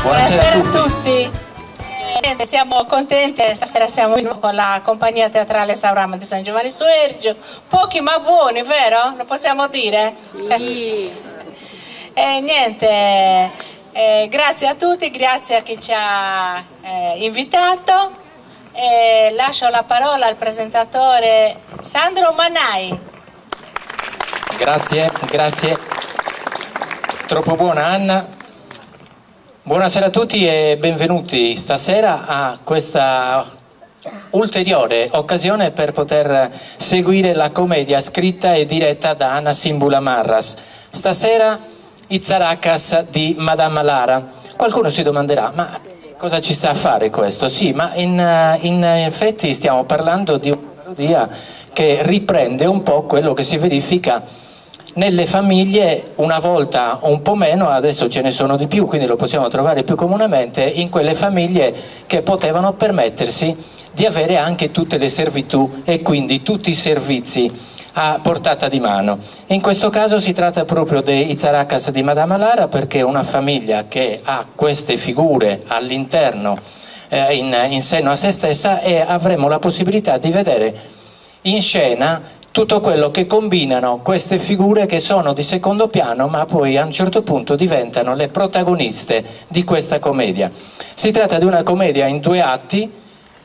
Buonasera a tutti. Siamo contenti, stasera siamo con la compagnia teatrale Saurama di San Giovanni Suergio, pochi ma buoni, vero? Lo possiamo dire? Sì. E niente, grazie a tutti, grazie a chi ci ha invitato e lascio la parola al presentatore Sandro Manai. Grazie, troppo buona Anna. Buonasera a tutti e benvenuti stasera a questa ulteriore occasione per poter seguire la commedia scritta e diretta da Anna Simbula Marras. Stasera i Zaracas di Madama Lara. Qualcuno si domanderà, ma cosa ci sta a fare questo? Sì, ma in effetti stiamo parlando di una parodia che riprende un po' quello che si verifica nelle famiglie una volta un po' meno, adesso ce ne sono di più, quindi lo possiamo trovare più comunemente in quelle famiglie che potevano permettersi di avere anche tutte le servitù e quindi tutti i servizi a portata di mano. In questo caso si tratta proprio dei Zaracas di Madama Lara, perché è una famiglia che ha queste figure all'interno, in seno a se stessa, e avremo la possibilità di vedere in scena tutto quello che combinano queste figure che sono di secondo piano ma poi a un certo punto diventano le protagoniste di questa commedia. Si tratta di una commedia in 2 atti,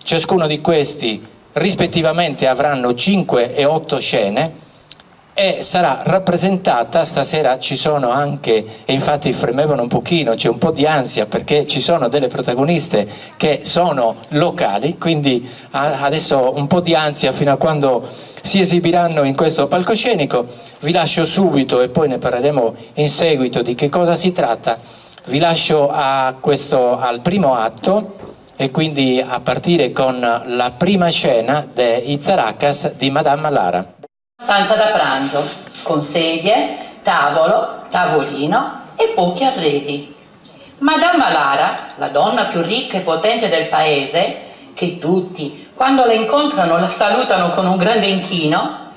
ciascuno di questi rispettivamente avranno 5 e 8 scene e sarà rappresentata, stasera ci sono anche, e infatti fremevano un pochino, c'è un po' di ansia perché ci sono delle protagoniste che sono locali, quindi adesso un po' di ansia fino a quando si esibiranno in questo palcoscenico. Vi lascio subito, e poi ne parleremo in seguito di che cosa si tratta, vi lascio al primo atto e quindi a partire con la prima scena dei Zaracas di Madama Lara. Stanza da pranzo, con sedie, tavolo, tavolino e pochi arredi. Madama Lara, la donna più ricca e potente del paese, che tutti, quando la incontrano, la salutano con un grande inchino,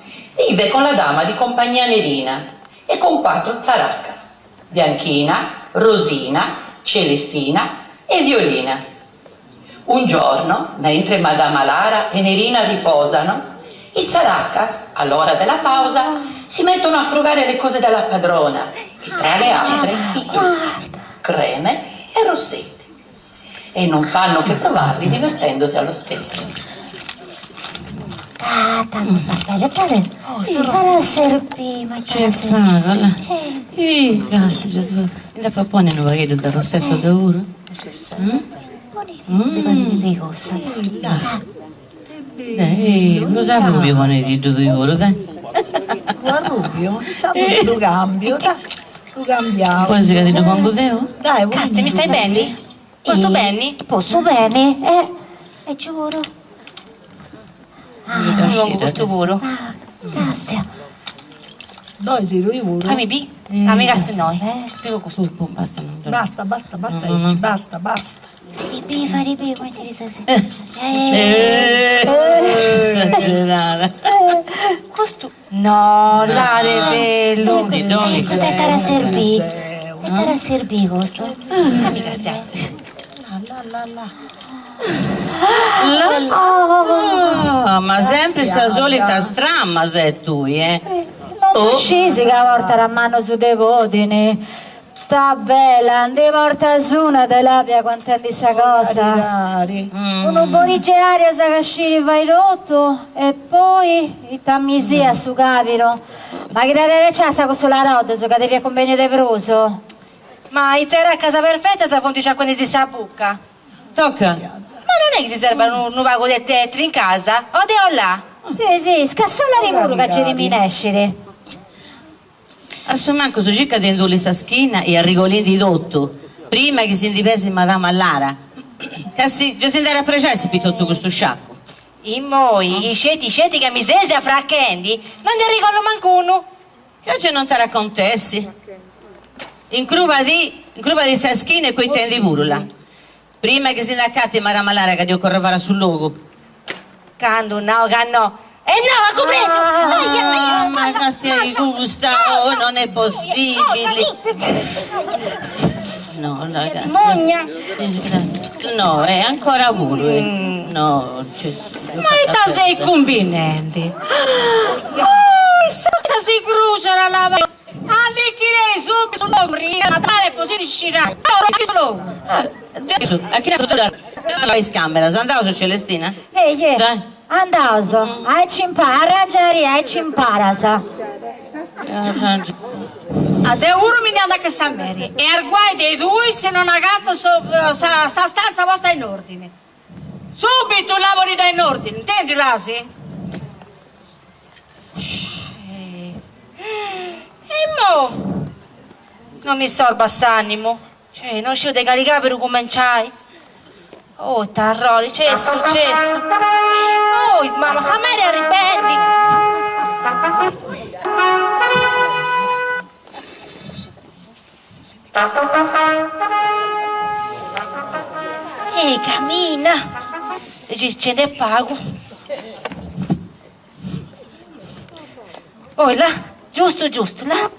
vive con la dama di compagnia Nerina e con 4 Zaracas, Bianchina, Rosina, Celestina e Violina. Un giorno, mentre Madama Lara e Nerina riposano, i Zaracas, all'ora della pausa, si mettono a frugare le cose della padrona e tra le altre i trucchi, creme e rossetti. E non fanno che provarli divertendosi allo specchio. Tanto sapere, cara serpì, ma c'è parola. E cazzo, Gesù. E da propone non vai del rossetto d'oro? Di cosa? Cosa Rubio vuole dire di oro, dai? Guarda Rubio, lo cambio, dai, lo cambiamo. Poi si cade con Godeo? Dai, Casti, mi stai bene? Posto bene? Posto bene, e giuro. Non questo volo. Grazie. Dai, sei lui volo. Mi bi? Amica se noi. Prego questo. Basta, Basta, basta. Fare ripi, quanti risasi. Esagerata. Questo. No, l'are bello. Cos'è tara serpì? È tara serpì questo. Amica stiamo. Ma sempre sta solita stramma sei tu, Non scesi che porta la mano su dei vodini. Sta bella, andi porta su una telapia quantendi sta cosa. Uno bonigenario sa casciri vai rotto e poi il tammisia su capiro. Ma che da c'è sta con sulla roda su che devi a convegno de proso? Ma in terra a casa perfetta sa fonti quando si sa bucca. Tocca. Ma non è che si serve un vago di tetri in casa? O de là? Sì, scassola rimuru che ci riminescere. Assomma così cadendo le sa schina e a rigolini di dotto prima che si indipesse Madama Lara. Cassi, già si andare a precessi per tutto questo sciacco. I moi, i ceti che mi sesi a fracchendi, non ne ricordo mancuno. Che oggi non te raccontessi. In crupa di saschine e coi tendi burula. Prima che si inaccatti Mara Malara che Dio correva sul luogo. Cando no, canno. E no, a coprire! Ma che sei gusta, oh, non è possibile. No, ragazzi. Mogna! No, è ancora puro. No, c'è. Ma ita sei combinenti. Santa si crucia la lava. Allicchirei subito sul logo, ma tale così riuscirai. A chi ha fatto la scambera? Sei andato su Celestina? Dai. Andaso, arrangiare, ci imparasa. A te uno mi ne anda che sa Mary. E al guai dei due se non ha gatto sta stanza vostra in ordine. Subito lavori da in ordine, intendi Rasi? E mo? Non mi sorba s'animo. Cioè, non c'ho di caricare per cominciare. Oh, Tarroli, c'è successo. Oh, mamma, sa Mary arribendi. Ehi, cammina. E ce ne pago. Poi là, giusto, là.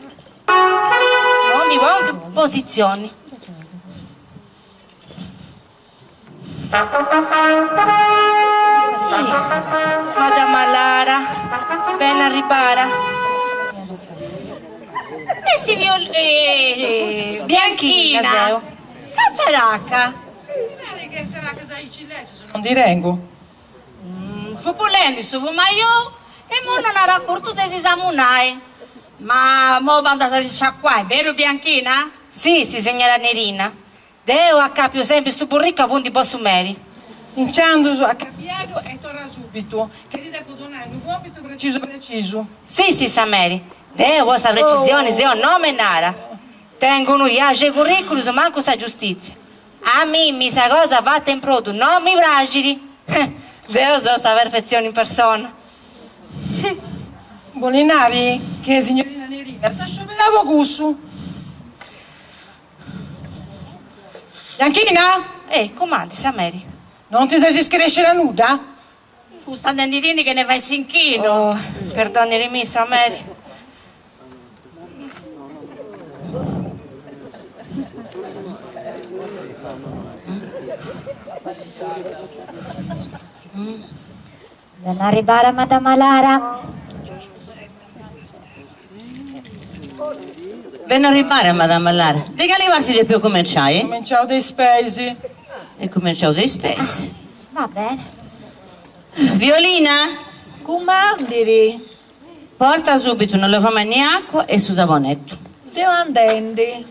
No, mi va anche posizioni. Madama Lara, ben arrivara. Questi bianchina. Sazzaracca. Non di Rengo. Fu polendo, fu ma io e mo non era corto desi samunai. Ma mo banda di qua, è vero bianchina? Sì, signora Nerina. Deo a capio sempre su burricca punti po' su Mary. Inciando a capiato e torna subito. Che ti devo donare un compito preciso. Sì, sa Mary. Deo questa precisione, se ho nome nara. Tengono iace curriculum, manco sa giustizia. A me mi sa cosa fatta in proto, non mi fragili. Deo so sa perfezione in persona. Bolinari, che signorina Nerina, ti scioperavo gussu. Bianchina? Comandi, sa Mary. Non ti sei screscere nuda? Fu stando indini che ne fai sinchino. Oh, perdoni mi, sa Mary. Ben arrivare Madama Lara. Ben arrivare, Madame Lara. Di che levarsi di più cominciai? Cominciavo dei spesi. E cominciavo dei spesi. Va bene. Violina, Comandiri, porta subito una lavamano di acqua e su savonetto. siamo andenti.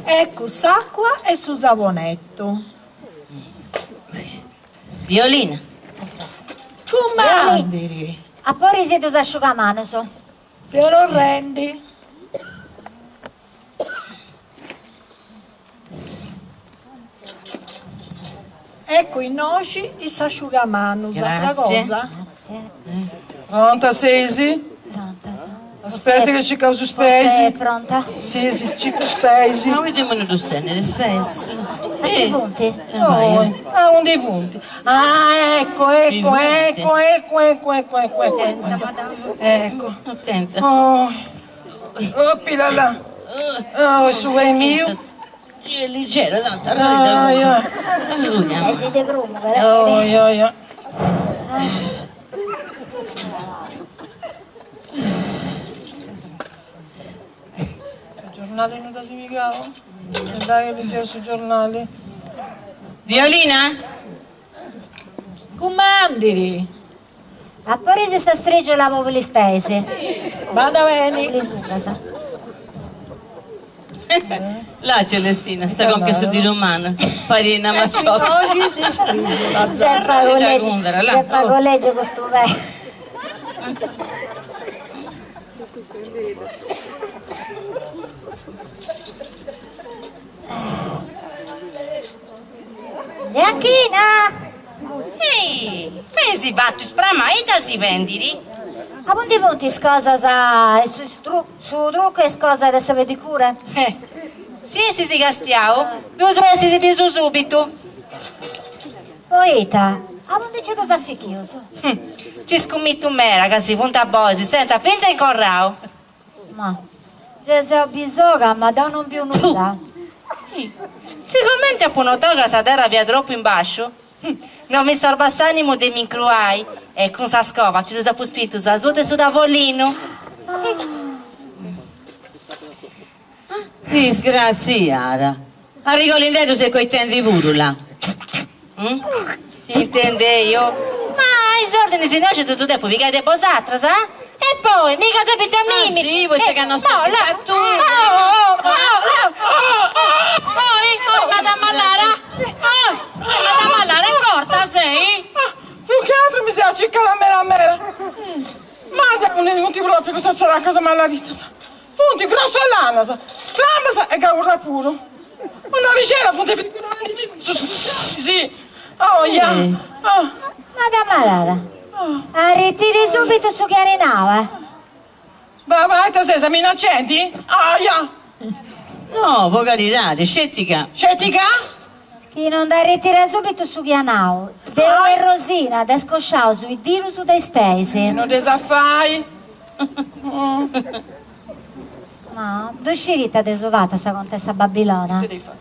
Ecco, s'acqua e su savonetto. Violina, Comandiri, A poi risiedo s'asciugamano so. se lo rendi. Ecco i noci e s'asciugamano, altra Grazie. cosa. Pronta, Sesi? Pronta, so. Aspetta che ci causo È spesi. pronta? Sesi, ci spesi. ma vediamo dove stanno le spese. A ci punti? Un dei punti. Ah, ecco. Ecco. Attenta. Oh, pilala. Oh, su è mio. C'è leggera, tanto Ah, arroida. Si de brumo, Oh, vero? Il giornale non da si migava? Dai, leggero sui giornali. Violina? Comandiri. A poi si sta stregio la popoli spese. Vada bene. Li su casa. Là Celestina, sta con che su di romano. Farina macciocca. Oggi si stringe la C'è il Gondara, là. pagoleggio questo bel. Bianchina! Ehi, pensi fatto spramaita si venditi? A buon punti scosa su trucco e scosa adesso vedi cure? Si castiamo, due resti si piso subito. Poeta, a buon c'è cosa ficchioso? Ci scommetto mera che si punta a bosi senza finge in corrao. Ma, già se ho bisogno, ma da non più nulla. Sicuramente a Punotoga sa terra via troppo in basso. Non mi sorba s'animo dei mincruai e con sa scova ci usa più spinto su asute su tavolino. Disgraziata. Arrivo l'indietro se coi tendi burula. Intende io? Ma i soldi si nasce tutto tempo, mica te posatra, sa? E poi, mica sapete a me. Sì, vuoi che hanno sempre tu. Madame Mallara. Madame Mallara, è corta sei? Più che altro mi si accicca la mela. Ma da un punti proprio questa sarà a casa Mallarita, sa. Funti grosso all'ana, sa. Stramba, sa, e caurra puro. Una ricela, funti sì. Oh, yeah. Madame Lara, ritiri subito su Chiarinao, Vai, te sei innocenti? Ah, yeah. No, può carità, scettica. Scettica? Chi non da ritirare subito su Chianao, Deo e Rosina, da scosciao sui diru su dei spesi. Non desaffai. Ma, d'uscirita desuvata sa contessa Babilona. Che devi fare?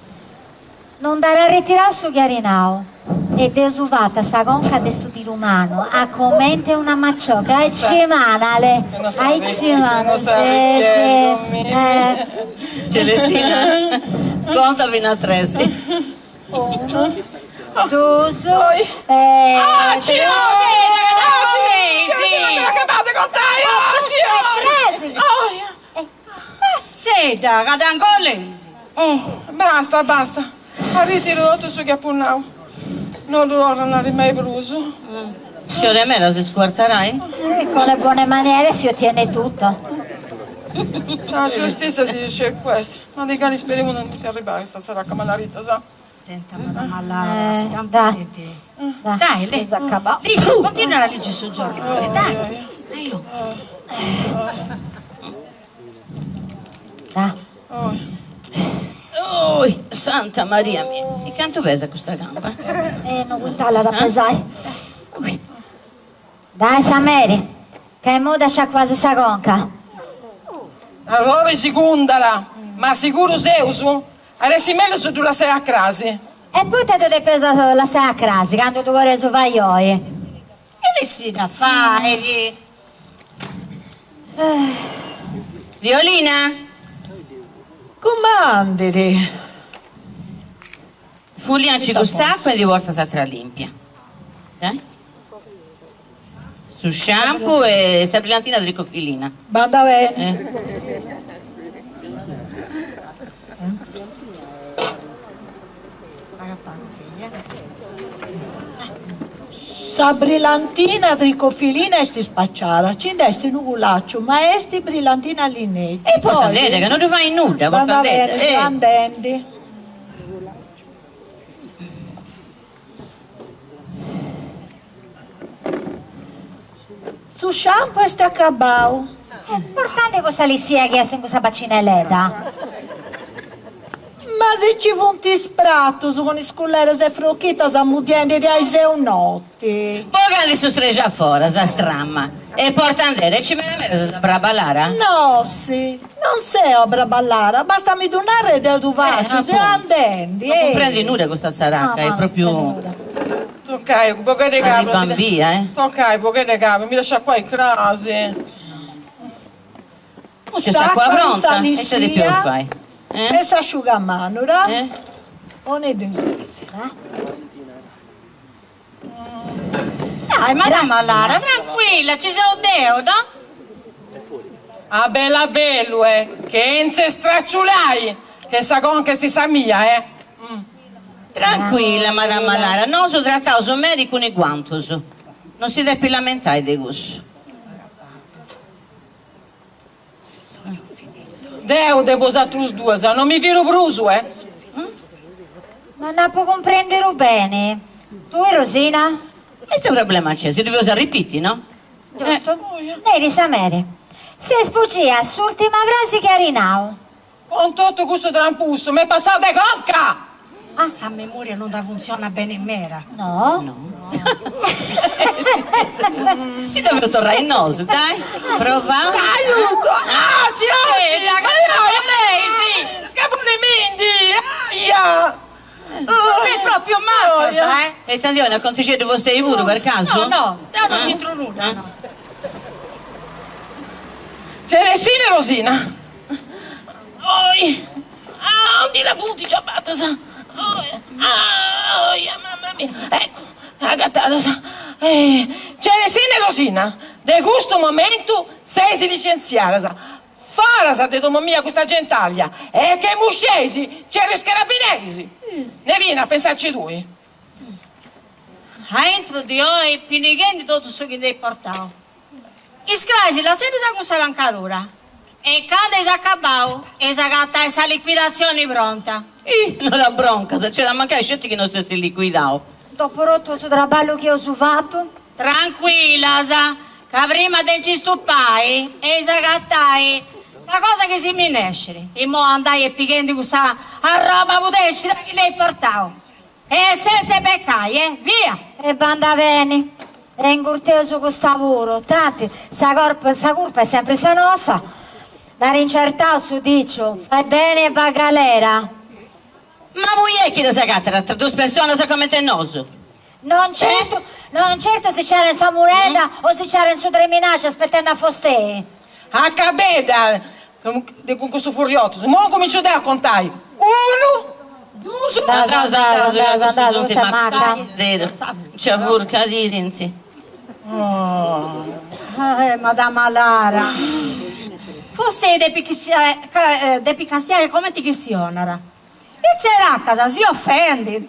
Non darà ritirare su Chiarinao. E desuvata sa conca de su di lumano, a commente una maccioca, ai cimanale, ai cimane, Celestina, conta fino a 3. Uno, due, Sì! Sì! Acabate con te! tresi. Seta, che ancora lesi. Basta. Ritiro tutto su Chiapunau. Non lo tornare mai bruso. Signore Mera, si squarterai? Con le buone maniere si ottiene tutto. La giustizia si dice questo. Ma dei cani speriamo non ti arrivare stasera a Camallarita, sa? Attenta, Madame Mallara, si dai. Dai, lei. Lì, tu, continua la legge sul giornale, dai. Santa Maria mia. E quanto pesa questa gamba? Non quintala da pesare. Dai, Sameri, che è muda c'ha quasi sa conca. Allora secondala, ma sicuro Zeusu? Adesso meglio se tu la sei a crasi. E poi te devi pesare la sei a crasi, quando tu vuoi su vaioi. E lei si da fare. Violina? Comandere. Fuglianci quest'acqua e di volta sarà limpia. Dai? Su shampoo e brillantina di ricofilina. Banda bene. Sa brillantina tricofilina esti spacciata, ci desti un culaccio, ma esti brillantina all'inetto. E poi andate, che non ti fai nulla, Banda porta bene, andendi. Su shampoo esti accabau. Importante cosa li sia che in questa bacinelletta. Ma se ci funti spratto su con i scullere se frocchita sa mutiente di ai sei notti. Poi che su streggia fuori, sa stramma. E porta andare, ci me se saprà ballare? No, sì, non sei obra ballara, basta mi donare del tu faccio, se andendi. Non comprendi nulla questa zaracca, è proprio... Toccai, poche di capo. Bambia, Toccai, poche di capo, mi lascia qua in crasi. Non c'è sta qua pronta, e te di più fai? E s'asciugamano, no? Non è Dai, Madame Mallara, tranquilla, ci sono Deo, no? Ah, bella bello, che non si stracciulai, che sa con che sti sa mia, Tranquilla, Madame Mallara, non si tratta su me con i guantos. Non si deve più lamentare di questo. Deo devo usare tu due, non mi viro bruso, Ma non può comprendere bene. Tu e Rosina? Questo è un problema c'è, si deve usare ripeti, no? Giusto? Neri Samere. Se sfuggia sull'ultima frase che arinao. Con tutto questo trampusto, mi è passato di conca! Ah, sta memoria non funziona bene in mera. No? Si deve tornare in naso, dai. Prova. Aiuto! Ah, ci la lei, sì! Scapulimenti! Aia! Sei proprio matto, sai? E Sandione, quanti c'è di vostri pure per caso? No, non c'entro nulla, no. Celestina e Rosina! Oi! Ah, non ti la butti, ciabatta, sa! Oi, mamma mia! Ecco, la gattata, sa! Celestina e Rosina, de questo momento sei licenziata, sa! Fara, sa, te domo mia questa gentaglia! E che muscesi, c'è le scarabinesi! Nerina, a pensarci due! A entro di oi, pinighendi tutto su che devi portare. Iscrasi, la sede sa come sarà anche l'ora. E quando si accabau, e si gatta essa liquidazione pronta. Non la bronca, se c'era mancare scetti che non si liquidavo. Dopo rotto su traballo che ho fatto? Tranquilla, sa, che prima te ci stuppai, e si gattai. Sta cosa che si mi nesce. E mo andai e picchendi questa roba potesci che lei portavo. E senza peccai, via! E banda bene. È ingurteo su questo lavoro. Tanti, sta colpa è sempre sta nostra. Da rincertare su dicio, fai bene e va a galera. Ma voi è che da sagata tra due persone sa come te noso? Non certo se c'era in Samureda o se c'era in Sudreminaccia aspettando a Fostè. A cabeda, con questo furiotto, se mo comincio a contare. Uno, due, c'è furca di rinti. Madama Lara. Fosse de picastiare come ti chisionara. E c'era a casa, si offende.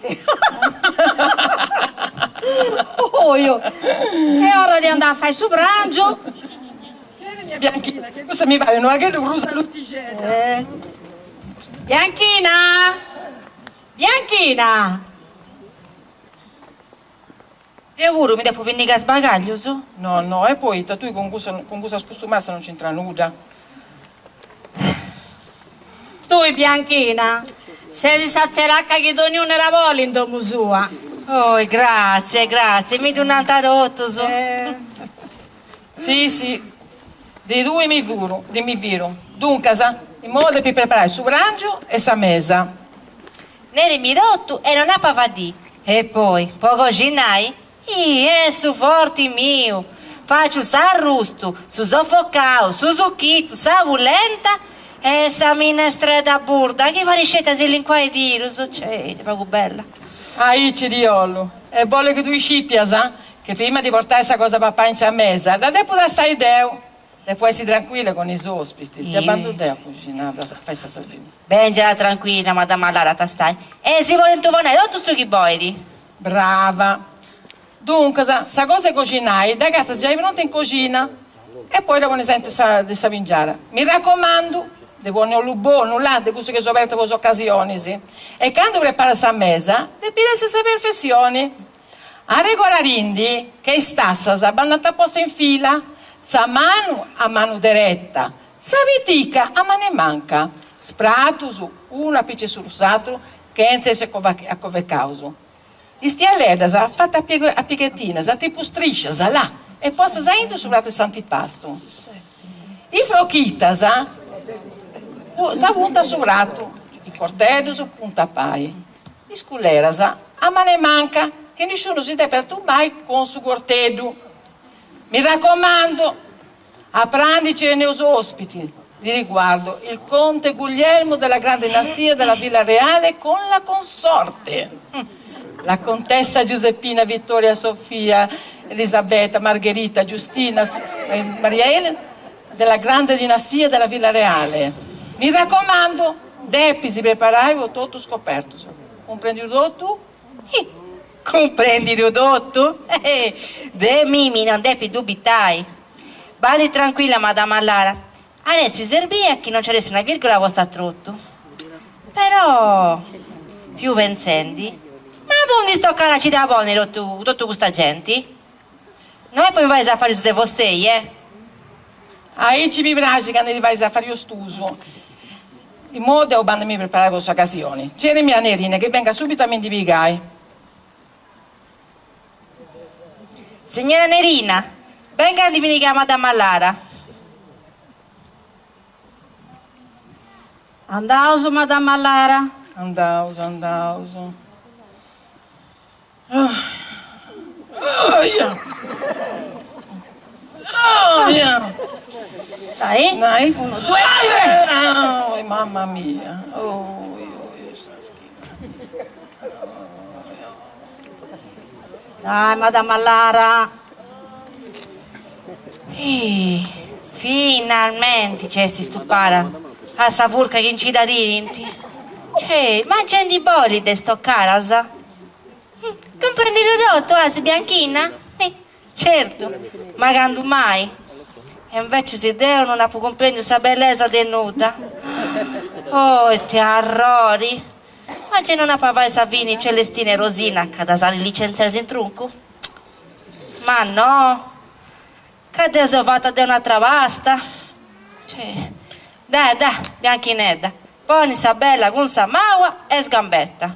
Oh, io. È ora di andare a fare il subrancio. Bianchina, che cosa mi pare? Non è che devo usare l'uttigena. Bianchina! Bianchina! Devo mi devo venire a sbagaglio, su? No, e poi tu con questa scostumassa non c'entra nulla. Tu, Bianchina, sei di sazzeracca che doni una lavoli in domo sua. Oh, grazie, mi do un tarotto, su. Sì, di due mi viro. Dunque, in modo per preparare il subrancio e sa mesa. Neri mi rotto e non ha pavadì. E poi, poco ginai? Su forti mio. Faccio s'arrusto, su soffocao, su zucchito, sa volenta. E sa minestretta burda, che va ricetta se l'inquai di ruso, c'è, proprio bella. Ci diollo. E vuole che tu scippia, che prima di portare questa cosa papà in mesa, da dopo da stai deo. E poi si tranquilla con i ospiti. Già quando deo cucinare, festa saggina. Ben già tranquilla, madama Lara, ta stai. E si vuole intuvonare tutto su chi boiri. Brava. Dunque, sa cosa cucinai, da gatta già è pronta in cucina. E poi la ne sente di savingiare. Mi raccomando, devo ne buono là, di questo che sono aperte per occasioni, sì. E quando prepara questa mesa, devi essere perfezioni. A regola rindi, che stassa, bandata posta in fila, sa mano a mano diretta, sa vitica a mano manca, sprato su una picce sul satro, che enze se a cove causo. I stialeda, fatta a pieghettina, tipo striscia, là, e posta entro sul lato santipasto. I frocchita, sa punta sul lato, i cortelli su punta pai. I sculera, a mano manca, che nessuno si deve perturbare con su cortello. Mi raccomando, apprandici nei ospiti di riguardo il conte Guglielmo della grande dinastia della Villa Reale con la consorte, la contessa Giuseppina Vittoria Sofia Elisabetta Margherita Giustina Maria Elena della grande dinastia della Villa Reale. Mi raccomando, deppi si preparai tutto scoperto. Comprendi tu? Comprendi tutto? De mimi non devi dubitai. Badi tranquilla, madama Lara. Adesso servia che non c'era una virgola a vostro trotto. Però più vincendi. Ma non sto caraci da buoni tutta questa gente? Noi poi vai a fare su de vostei, Aí ci mi piace che ne vai a fare io stuso. In modo che banda mi preparare questa occasione. C'era mia Nerina che venga subito a mi indivigare. Signora Nerina, venga a indivigare Madame Lara. Andauso, Madame Lara. Andauso. Oh, yeah. Dai. 1, 2, 3. Mamma mia. Dai, Madame Lara. Finalmente c'è si stupara a savurca che incida dinti. Cioè, ma c'è di bolli de sto carasa. Comprendete tutto, si bianchina? Certo, ma quando mai? E invece se Deo non ha più comprendere questa bellezza tenuta. Oh, e te arrori. Ma c'è non ha pavai Savini, Celestina e Rosina che da sali licenziarsi in trunco? Ma no, che Deo si è fatta da un'altra vasta. Cioè, dai, bianchinedda, poni sa bella con sa maua e sgambetta.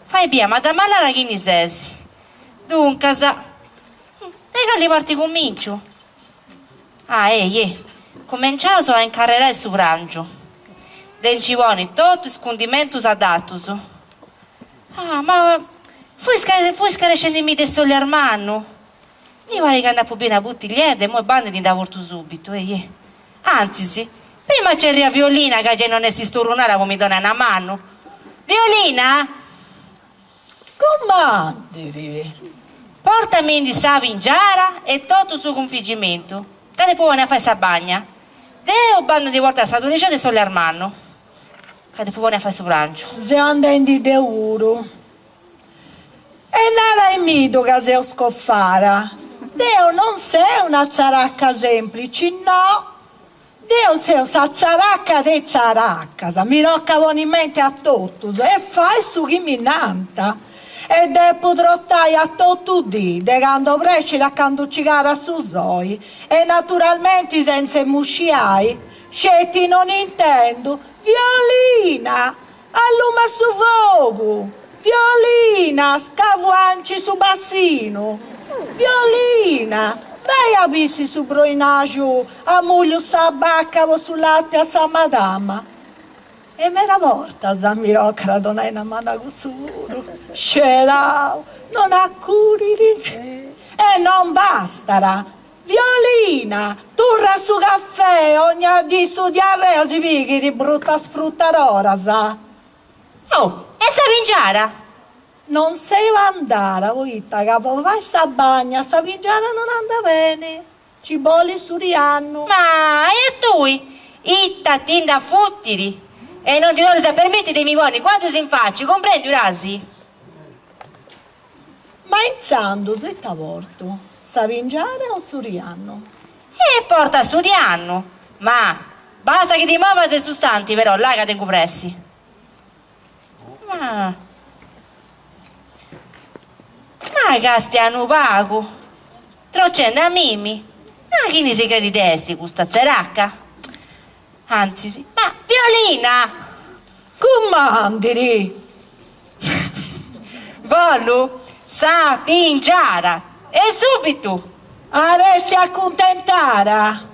Fai via, Madame Lara chi ne sesi. Dunque, te li parti comincio. Cominciato a incarrerare il suvrangio. Dencivoni, tutto scondimento adatus. Ma fui scarescendimi del sole armano. Mi pare che andavo bene a bottigliette e mo' bande di davorto subito, Anzi, sì, prima c'è la Violina che già non esiste runare come mi dona una mano. Violina? Comandiri. Portami in di savi in giara e tutto il suo configgimento. Che ne può a fare sta bagna? Deo bando di volta a stato liceo sole armano. Che ne può a fare su brancio? Se andendi de uro. E nada è mito che se scoffara. Deo non sei una zaracca semplice, no. Deo sei una zaracca de zaracca. Mi rocca in mente a tutto e fai su chi mi nanta. E devo trottare a tutto di, de quando preci la canduccicare a su zoi. E naturalmente senza musciai, scetti non intendo. Violina, alluma su fuoco. Violina, scavuanci su bassino. Violina, vai a bissi su broinaggio, a muglio sa bacca o su latte a sa madama. E me la porta sa mirocca non è una mano cosuro. Scerao, non accuriri. E non bastarà. Violina, turra su caffè, ogni di studiare si pighi di brutta sfruttarora, sa. Oh, e Savingiara? Non sei andare, oita, capo, vai sta bagna, sta pingiara non anda bene. Ci bolli su rianno. Ma e tu? Itta tinda futtiri. E non ti dovrei permettere dei miei buoni, quando si infacci, comprendi Urasi? Ma in santo, se t'avorto, sta pingiare o su rianno? E porta a studiare, ma basta che ti muova se sostanti, però, là che tengo pressi. Ma che stiano pago? Trocendo a Mimmi? Ma chi ne si credi desti, questa zeracca? Anzi, sì. Ma Violina! Comandiri! Vollu, sa pingiara! E subito! Adesso accontentara!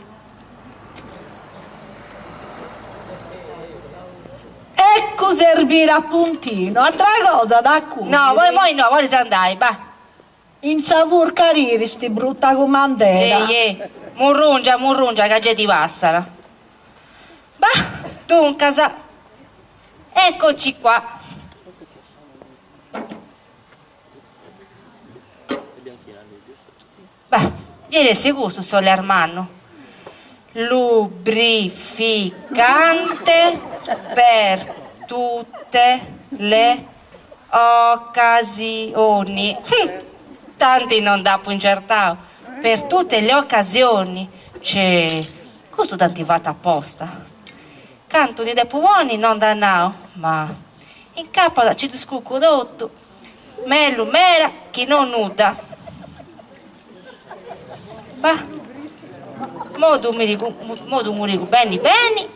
Ecco servire a puntino, altra cosa da cui. No, voi no, vuoi andare, va. In savur cariri sti brutta comandera. Murrungia, che già ti passara. Bah, dunque, eccoci qua. Bah, ieri sicuro su sole armano. Lubrificante per tutte le occasioni. Tanti non da puncertao. Per tutte le occasioni. C'è questo tanti vata apposta. Canto di depuoni non danao, ma in capo ci discucco tutto, mello mera che non nuda. Bah, modo mi dico bene bene,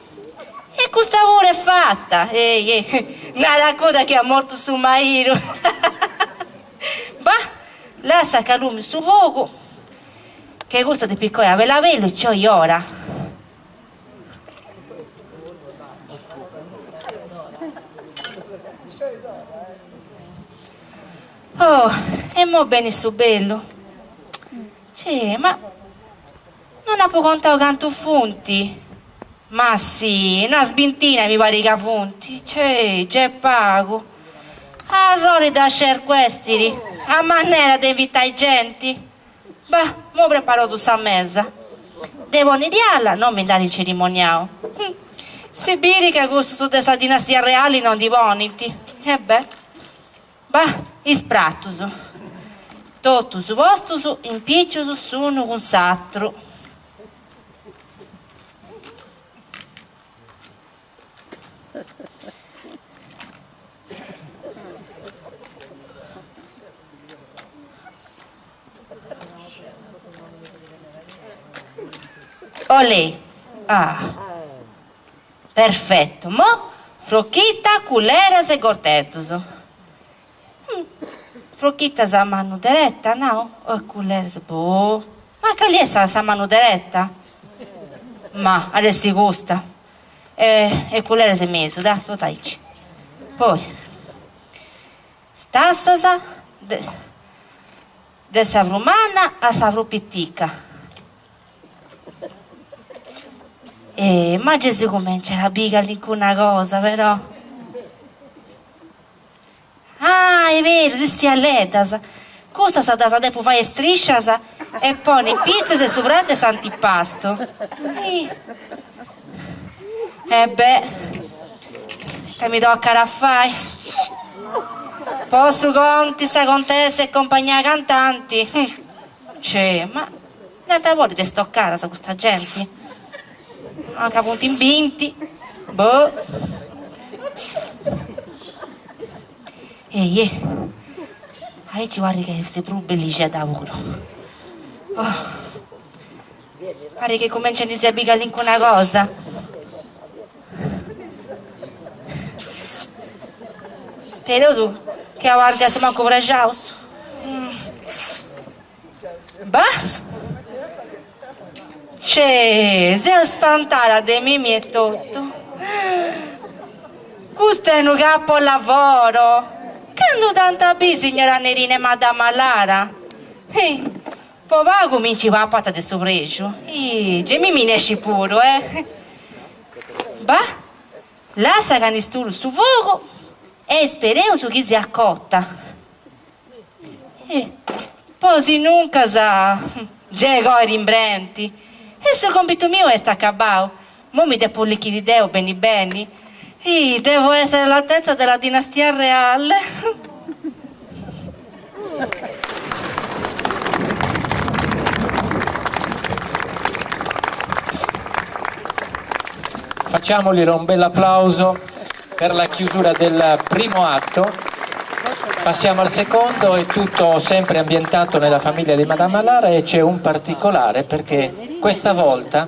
e questa ora è fatta, una racconta che ha morto su Mairo. Bah, lascia calumi su fuoco, che gusto di piccola ve la velo e c'ho ora. Oh, e mo bene su bello. Cioè, ma non ha poco contato canto funti? Ma sì, una sbintina mi pare che funti. Cioè, già pago. Allora da share questi, a maniera di invitare gente. Bah, mo preparo su sta mesa. Devo nidiarla, non mi dare il cerimoniale. Si vede che questo su questa dinastia reale non di boniti. E beh, bah, isprattuso. Tutto su posto su, impiccio su uno con s'altro. Olè. Ah. Perfetto. Mo frocchita, culeras e gortetuso. Frocchita sa mano diretta, no? O culeras, boh. Ma che lì è sa mano diretta? Ma adesso gusta. E culeras è meso, da, totaici. Poi stassasa de savrumana a savrupitica. Ma già si comincia a biga lì con una cosa, però. Ah, è vero, si stia a lettas. Cosa sa da dopo fai striscia e poi pizza e sovrate s'antipasto. Beh, che mi do a caraffai. Posso conti, sa contessa e compagnia cantanti. Cioè, ma niente vuole di stoccare su questa gente. Anche appunto in vinti. Boh. Ahí ci guardi che si proprio bellissima da lavoro. Oh. Pare che comincia a disabigare lì con una cosa. Spero che a guardia si manco bragiaus. Bah? C'è, se ho spantata di Mimì e tutto. Questo è un capo lavoro. Che hanno tanta B, signora Nerina e Madama Lara. Poi va cominci a pata di sopregio. Già mi ne esci pure, Bah, lascia canisturo su fuoco e speriamo su chi si accotta. Poi si nunca sa, già i rimbrenti. E il compito mio è staccabato. Mo mi devo pollicchi di Deo, beni beni. Devo essere all'altezza della dinastia reale. Facciamogli un bel applauso per la chiusura del primo atto. Passiamo al secondo, è tutto sempre ambientato nella famiglia di Madama Lara e c'è un particolare perché questa volta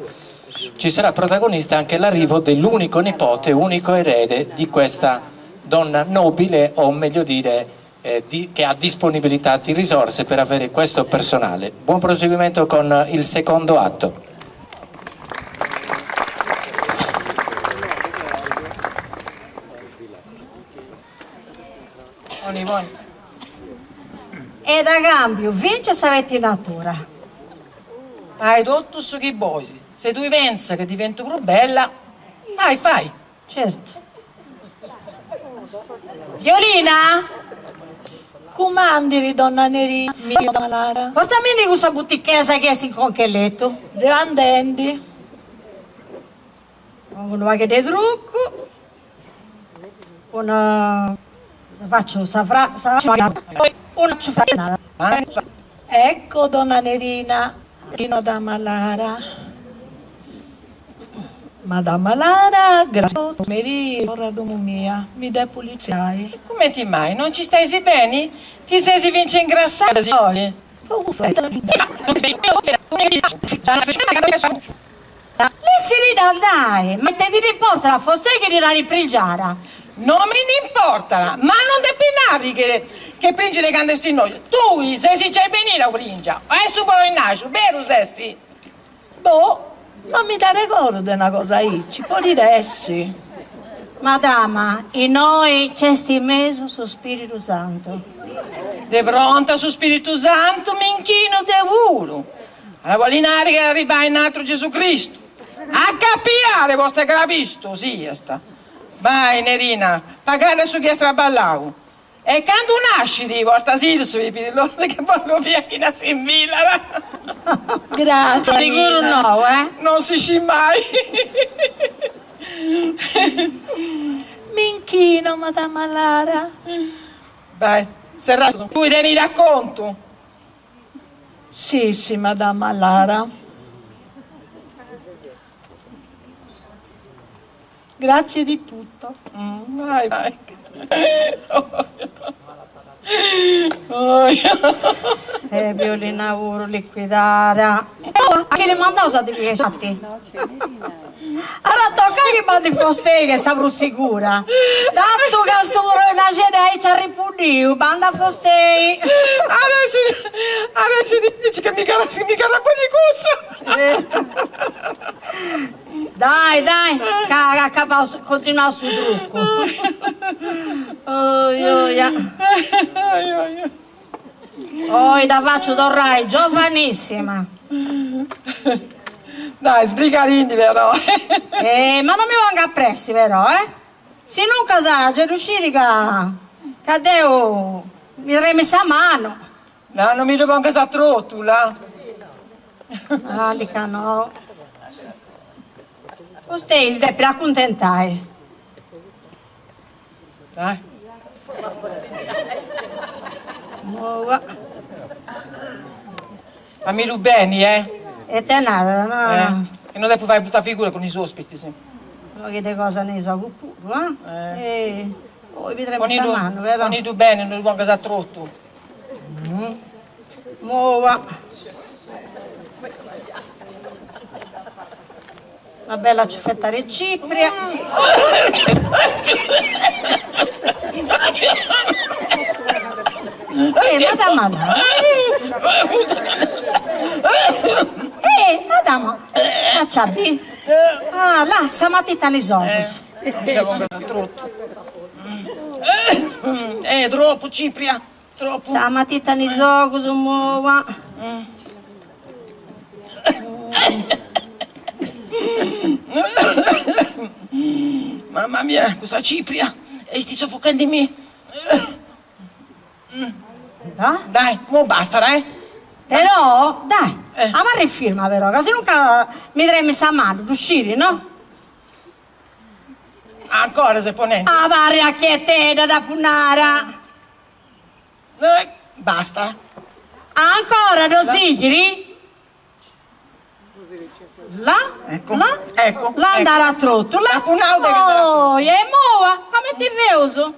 ci sarà protagonista anche l'arrivo dell'unico nipote, unico erede di questa donna nobile, o meglio dire che ha disponibilità di risorse per avere questo personale. Buon proseguimento con il secondo atto. E da cambio, vince se avete natura. Fai tutto su chi vuoi. Se tu pensi che divento più bella, fai. Certo. Violina? Comandiri, donna Nerina, mia Lara. Portami di questa butticchesa che sti con che letto. Se andendi. Uno va che dei trucco. Una... Faccio una ciuffata. Ecco, donna Nerina, Rino da Malara. Madama Lara, grazie pomeriggio, ora domo mia, mi dai puliziai. Come ti mai? Non ci stai bene? Ti sei vince ingrassata oggi? Lasciali andare, ma te ne importa la foste che dirà riprigiara? Non me ne importa, ma non depinari che pringi le clandestini. Tu sei si c'hai venire a pringia, hai su poi in nascio, vero sesti? Boh, non mi dare ricordo di una cosa ci può dire essi. Madama, in noi c'è stimeso su Spirito Santo. De fronte su Spirito Santo mi inchino de vuro. Alla volinare che arriva in altro Gesù Cristo. A capiare vostre capisto, sì, sta. Vai, Nerina, pagare su chi è traballavo. E quando nasci di volta Sirso, vi pido che voglio via si invila. Grazie. Sicuro no, Non si sci mai. Mi inchino, Madama Lara. Vai, serrato. Tu te ne racconto. Sì, Madama Lara. Grazie di tutto. Vai. Violina lavoro liquidara. A chi le mandavo sa di che fatti? Allora tocca che mandi foste che saprò sicura. Tanto che sono una cena ci ha ripunito, banda foste. Adesso dici che mica la di Dai, continua sul trucco. Oi, da faccio dorrai, giovanissima. Dai, sbrigarini però. Ma non mi venga appressi però, Se non casage, riuscire che devo, mi remessa a mano. No, non mi devo anche sa troppo, là. Dica no. Vostè si deve accontentare. Dai. Muova. Fammi bene, E te no. E non devo fare brutta figura con i ospiti, sì. Non che cosa ne so pure, poi vedremo sta mano, vero? Con i tu bene, non devo anche sa troppo. Muova. Una bella ciuffetta recipria. Madama. Madama. Facciabi. Là, stamattina li soldi. Troppo, Cipria. Troppo. Stamattina li gioco, si muova. Mamma mia, questa Cipria. E sti soffocando di me. Dai, mo basta, dai. Però, dai, amarra il film, però, che se nunca mi darei messa a mano, uscire, no? Ancora se ponendo. Amarra a chietena da punara. Basta. Ancora, lo sigli? Là? Ecco. Là? Ecco. Là andare a trotto, là? Oh, e muova, come ti vedo?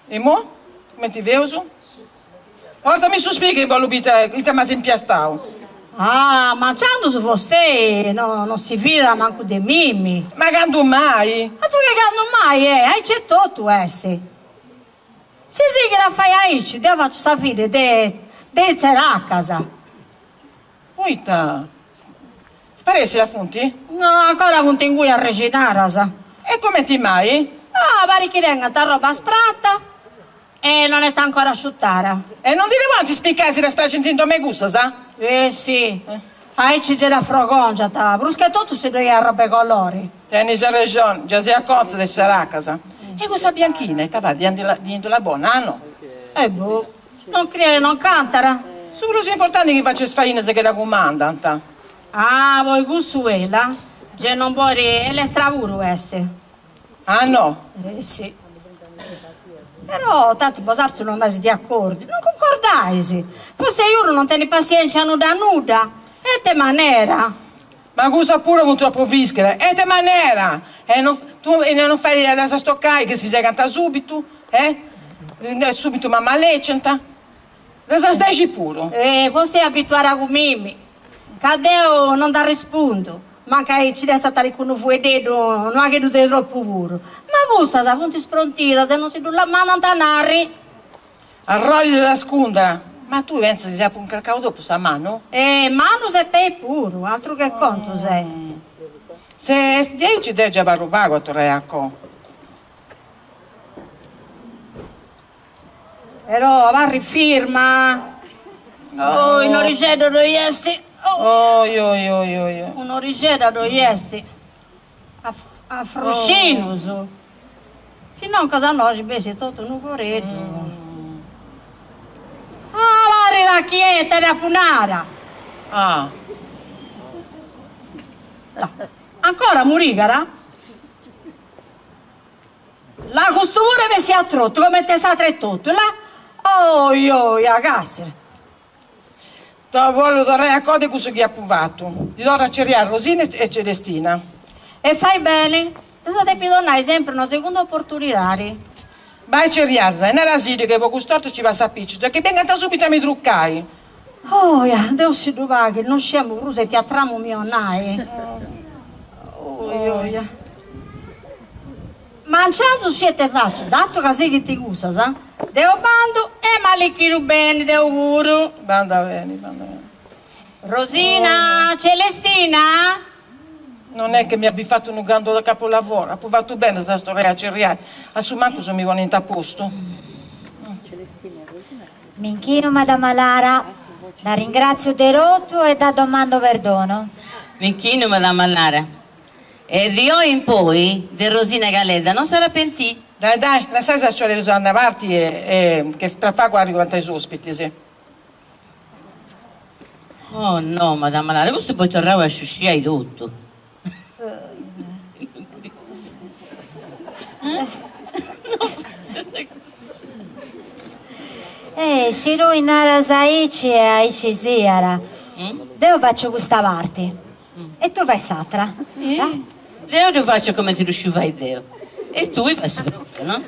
E mo? Come ti vedo? Portami su spiega che voglio dire, il tema si impiastavo. Mangiando su foste, no, non si fila manco dei mimmi. Ma quando mai? Ma tu che quando mai, hai c'è tutto questo. Sì, che la fai aici, devo faccio sa fine, de c'era a casa. Uita, sparesi la fonti? No, ancora punto in cui a recinare, sa. E come ti mai? Pare che tenga ta roba spratta e non è ancora asciuttare. E non dire quanti spiccasi la specie in me gusta, sa? Sì. Aici c'è la frogoncia, ta. Brusca tutto se dove ha roba colori. Tieni già ragione, già si accorse di stare a casa. E questa bianchina, e va di la buona, no? Boh, non crede, non cantara. Sono cose importanti che faccio sfaina se che la comanda. Voi gustuela? Già non può è l'estravuro queste. No? Sì. Però tanti posarsi non dasi di accordi, non concordaisi. Forse io non te ne pazienza non da nuda. E te manera. Ma cosa pure con troppo vischera? E te maniera! Tu non fai la stoccare che si canta subito? Subito mamma lecenta? Cosa stai pure? Voi sei abituata con Mimmi. Cadeo non dà rispondo. Manca ci deve stare con voi dedo, non ha che tu sei troppo puro. Ma cosa sa punti sprontita se non si tu la mano a tanare? Arroglio della scunda. Ma tu pensi che sia un cacao dopo sta mano? Mano sei per puro, altro che conto sei. Se 10 devi già rubare a Torreaco. Però va rifirma. Oh, non ricedo do iesti. Non ricedo do iesti. A fruscino su. Se non cosa no, ci besi tutto un coretto. Ah, vari la chieta da punara. Ah. Ancora murigara? La costura mi si è trotto, come te sa tre tutto, là? Oh, ragazzi. Ti voglio dare a code questo che ha provato. Gli do a Ceriare, Rosina e Celestina. E fai bene. Cosa devi donare sempre una seconda opportunità? Vai Ceriarza, e non era Sirio che poco storto ci va a sapere, che venga subito a mi truccare. Oh, devo si dovere che non siamo rusi e ti attramo mio nai. Mangiando siete faccio, dato che sei che ti gusta, sa? Devo bando e malicchino bene, devo pure. Banda bene. Rosina, Celestina? Non è che mi abbia fatto un grande capolavoro, ha provato bene questa storia a Ceriare. Assumano cosa mi vuole in posto. Mi inchino, Madama Lara, la ringrazio di rotto e da domando perdono. Mi inchino, Madama Lara. E di ora in poi, di Rosina Galeda, non sarà pentì? Dai, lasciai se c'è le Rosanna avanti e che tra fa guardi quanti ospiti, sì. Oh no, Madama Lara, questo poi tornare a sciusciare tutto. Se lui nara saici e aici siara, devo faccio questa parte e tu fai s'altra. Io lo faccio come ti riusciva Deo e tu fai soprattutto, no?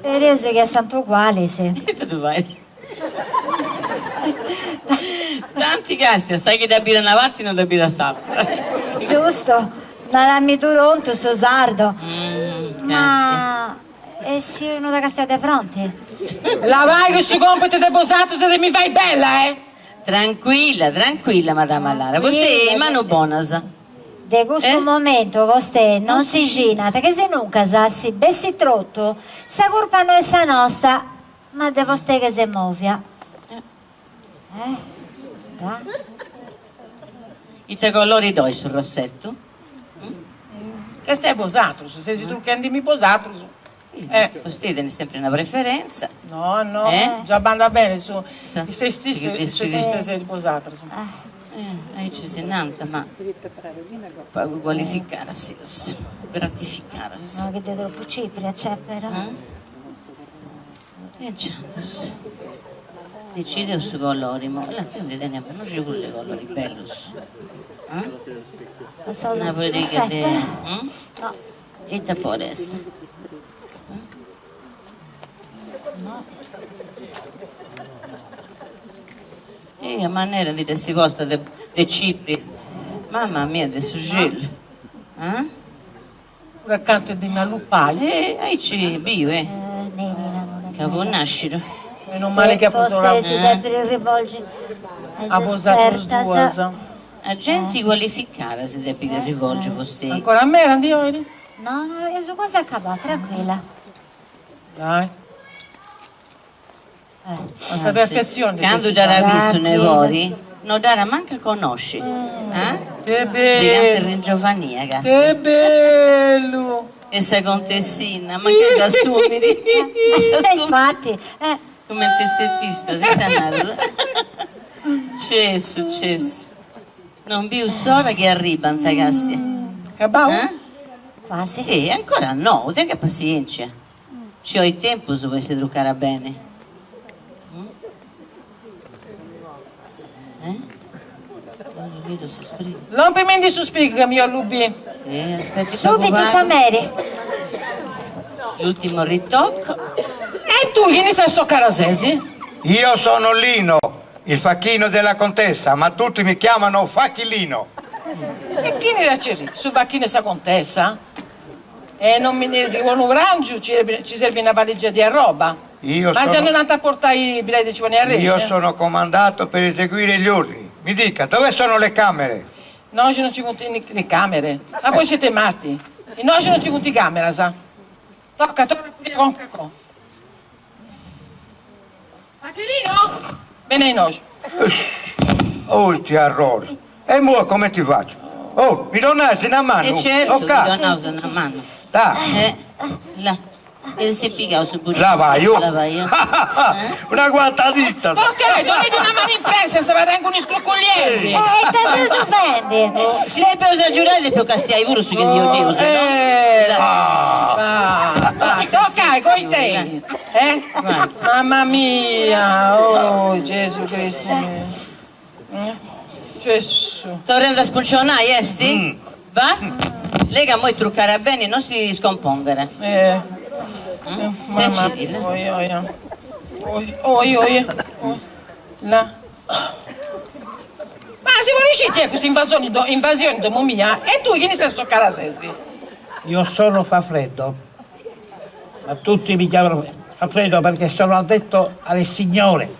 Perioso che è santo uguale, sì. Dove vai? Tanti gasti, sai che da bere una parte non da bere s'altra. Giusto, non mi duronto, sto sardo. Ma e se uno da castia di fronte? La vai che si compiti deposato se mi fai bella, Tranquilla, Madama Lara. Vostè è mano buona, sa. De questo momento vostè non si ginate, che se nunca si bessi trotto, sa colpa noi sa nostra, ma de vostè che si muovia. Da? I te colori doi sul rossetto? Che stai posato, se si truccando mi posato. Vostè tiene sempre una preferenza. No, già banda bene su. Stai Sì. riposato. Ci si nanta, ma poi qualificare, sì, gratificare. No, che de troppo cipria c'è però. E già, decide su colori, ma la tende non ci vuole colori belli. Una politica di... No. E te può resta. No. E a maniera di si posta de cipri. Mamma mia, de suggello. Accanto di una lupale. Hai ci bio, Nerina non è che avevo nascere. Meno male che ha posto la... si deve rivolgere Ha posato A gente qualificata si deve rivolgere vostè. Ancora a me, Randi oggi? No, è su cosa acaba, tranquilla. Dai. Questa perfezione. Quando già l'ha visto nei vori, non darà manca conosci. Che Diventa bello. ringiovania, cazzo. Che bello. E sei contessina, ma che ti assumi? Infatti, Come te estetista, sei dannato. Cesso. Non vi sola che arriva, non casti. Cabau? quasi. E ancora no, tenga pazienza. Ci ho il tempo se vuoi si truccare bene. Non vedo se sbriga. Lompimenti su spiga, mio Lubi. Aspetti Subito, poco, Sameri. l'ultimo ritocco. E tu chi ne sai sto Carasesi? Io sono Lino, il facchino della contessa, ma tutti mi chiamano Facchilino. E chi ne dice su vacchine sa contessa? E non mi ne si vuole un rangio, ci serve una valigia di roba. Ma già non andate a portare i biglietti ci vuole a Io sono comandato per eseguire gli ordini. Mi dica, dove sono le camere? Noi non ci vuole le camere. Ma voi siete matti. E noi non ci vuole camera, sa? Tocca pulire con cacò. Facchilino? Bene in noi. Oh, ti arrori. E mo come ti faccio? Oh, mi donassi una mano? E certo, Ok. mi donassi una mano. Dai. Là. E si è piegato sul bucino. La vai io? La vai io. Una guantadita. Ok, donate una mano in presa, se vengono i scroccolieri. Te si offendi. Se lei per esagerare, più castigare pure su che io dico, se no. Ok, coi te. Mamma mia, oh Gesù Cristo mio. Gesù. Torrendo a spuncionare, esti? Va? Lega, mo' truccare bene, non si scompongere. Sei civile. Oi. Là. Ma si vuole riuscire a questa invasione di mia? E tu chi ne sei sto Carasesi? Io sono Fafreddo, ma tutti mi chiamano Fafreddo perché sono addetto alle signore.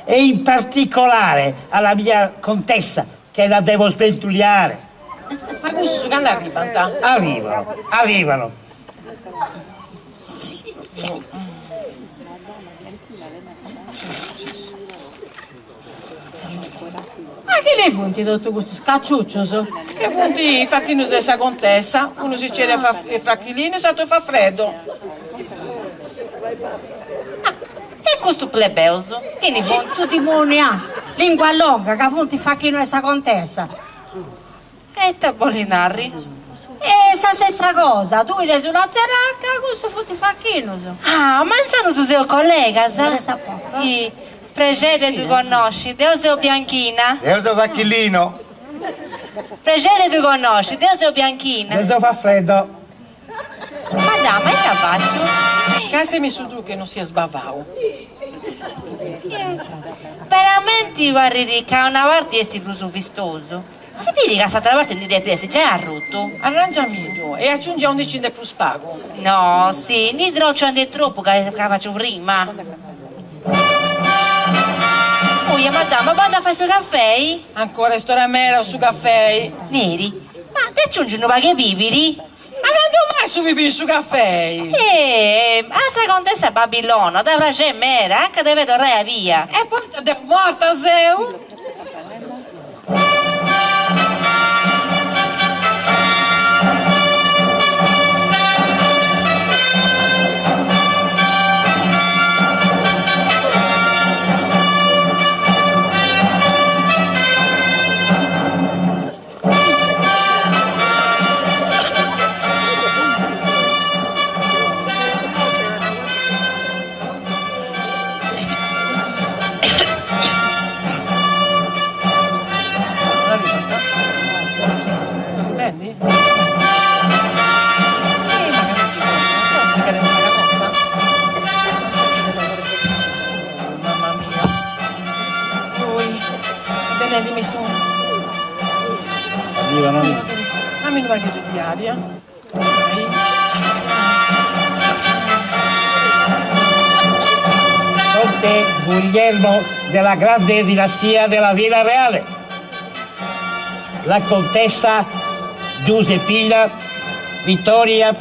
E in particolare alla mia contessa, che la devo sventugliare. Ma questo quando arriva? Arrivano. Ma che ne punti tutto questo scacciuccio? Che punti i facchini della contessa? Uno si c'era i facchilini e l'altro fa freddo. E questo plebeuso? Che ne punti? Tu demonia, lingua longa, che punti facchino essa contessa. E te Bolinarri? E sa stessa cosa, tu sei una zeracca, questo punti facchino. Ah, ma non sono suo collega, sa? I precede tu conosci, Deo sei Bianchina. Io sono Facchilino. Precede tu conosci, Deo sei Bianchina. Adesso fa freddo. Madama, e che faccio? Casemi su tu che non sia sbavao. Veramente guardi ricca, una volta esti più vistoso. Si vede che a stata parte di depresi, già ha rotto. Arrangiami tu e aggiungi 11 più spago. No, sì, ni droccio ande troppo che faccio prima. Uia, madama, banda fai su caffè? Ancora storia mera su caffè. Neri, ma te aggiungi un paio bibili? Ma non devo mai su pipì su caffè. Asa contessa Babilona, da c'è mera, anche deve tornare via. E poi ti devo morta, Zeu. Dammi un paio di aria. Conte Guglielmo della grande dinastia della Villa Reale. La contessa Giuseppina, Vittoria,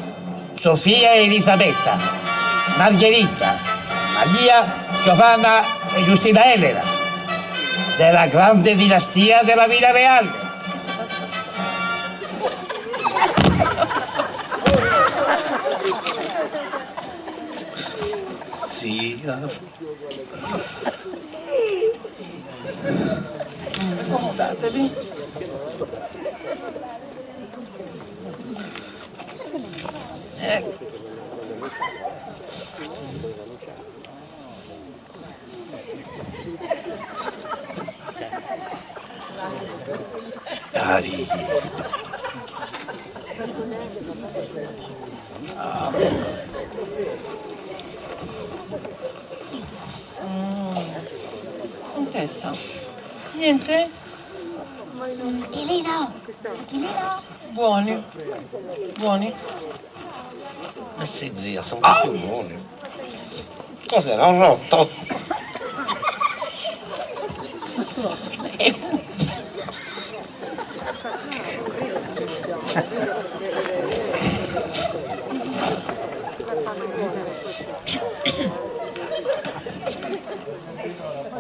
Sofia Elisabetta, Margherita, Maria, Giovanna e Giustina Elena. Della grande dinastia della Villa Reale. Sì. Guardatevi. Ecco. Cari. Contessa. Niente? Achillino. Buoni. Buoni. Ma sì, zia, sono proprio buoni. Cos'era? Un rotto?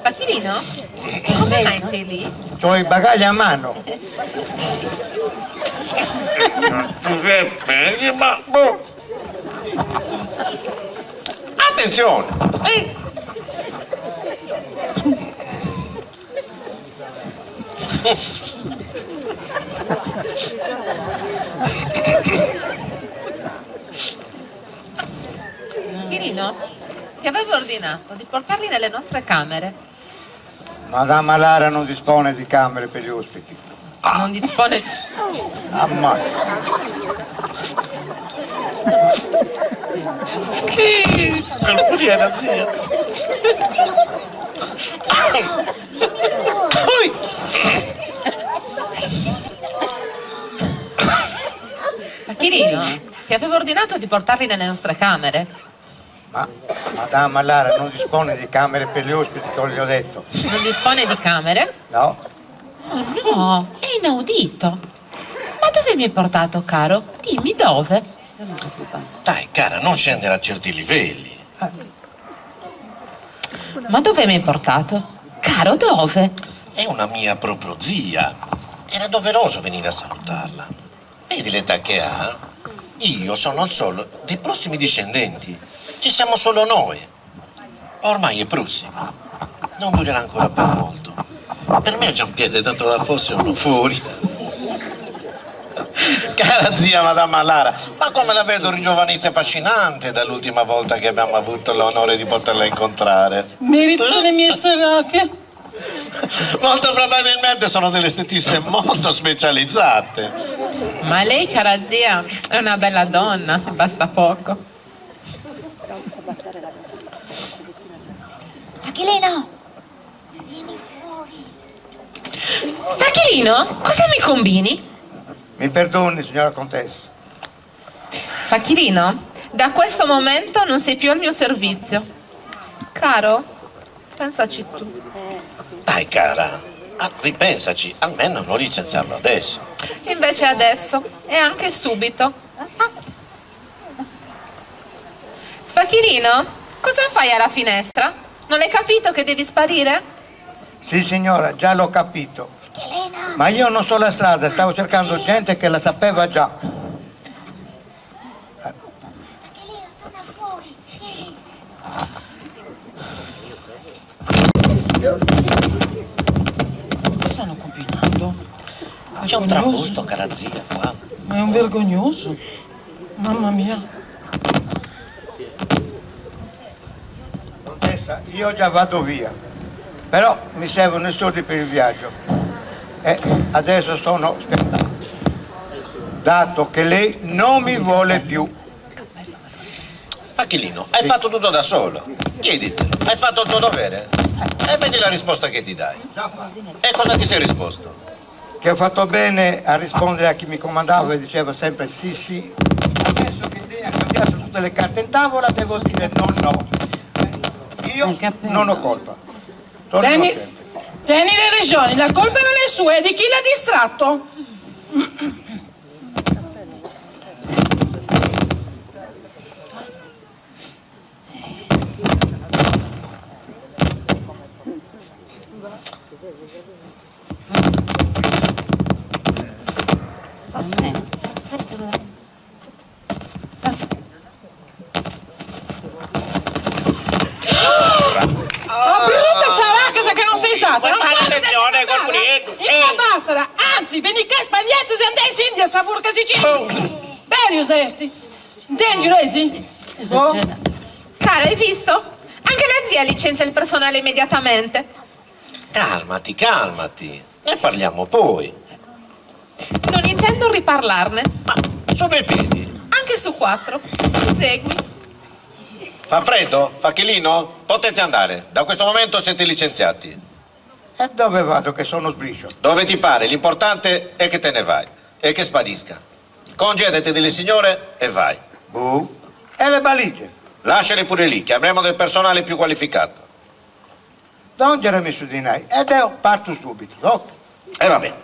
Facchirino? Come mai sei lì? C'ho i bagagli a mano. Ma... Attenzione! Chirino, ti avevo ordinato di portarli nelle nostre camere. Madama Lara non dispone di camere per gli ospiti. Non dispone... Ammazza. Che colpuriera, zia. Chirino, ti avevo ordinato di portarli nelle nostre camere. Ma Madama Lara non dispone di camere per gli ospiti, te l'ho detto. Non dispone di camere? No. Oh no, è inaudito. Ma dove mi hai portato, caro? Dimmi dove. Dai, cara, non scendere a certi livelli. Ma dove mi hai portato? Caro, dove? È una mia proprio zia. Era doveroso venire a salutarla. Vedi l'età che ha? Io sono il solo dei prossimi discendenti. Ci siamo solo noi. Ormai è prossima. Non durerà ancora per molto. Per me è già un piede dentro la fossa e uno fuori. Cara zia Madama Lara, ma come la vedo rigiovanita e affascinante dall'ultima volta che abbiamo avuto l'onore di poterla incontrare. Merito le mie serate. Molto probabilmente sono delle estetiste molto specializzate. Ma lei, cara zia, è una bella donna, basta poco. Facchilino, vieni fuori. Facchirino, cosa mi combini? Mi perdoni, signora Contessa. Facchirino, da questo momento non sei più al mio servizio. Caro, pensaci tu. Dai cara, ripensaci, almeno non licenziarlo adesso. Invece adesso, e anche subito. Facchirino, cosa fai alla finestra? Non hai capito che devi sparire? Sì signora, già l'ho capito. Ma io non so la strada, stavo cercando gente che la sapeva già. Cosa stanno combinando? C'è un trambusto, cara zia, qua. Ma è un vergognoso. Mamma mia. Contessa, io già vado via. Però mi servono i soldi per il viaggio. E adesso sono scattato. Dato che lei non mi vuole più. Facchilino, hai fatto tutto da solo. Chieditelo, hai fatto il tuo dovere? E vedi la risposta che ti dai. E cosa ti sei risposto? Che ho fatto bene a rispondere a chi mi comandava e diceva sempre sì sì. Adesso che lei ha cambiato tutte le carte in tavola devo dire no. Io non ho colpa. Tieni le ragioni, la colpa non è sua, è di chi l'ha distratto. Anzi, veni qua spagliati se andai in India, savur che si ci... Berius esti. Intendi, resi? Cara, hai visto? Anche la zia licenzia il personale immediatamente. Calmati, ne parliamo poi. intendo riparlarne. Ma su due piedi. Anche su 4. Segui. Fa freddo? Fa chilino? Potete andare. Da questo momento siete licenziati. E dove vado che sono sbricio? Dove ti pare, l'importante è che te ne vai e che sparisca. Congedati delle signore e vai. E le valigie? Lasciali pure lì, che avremo del personale più qualificato. Don Geremi su di noi, ed io parto subito, ok? E va bene.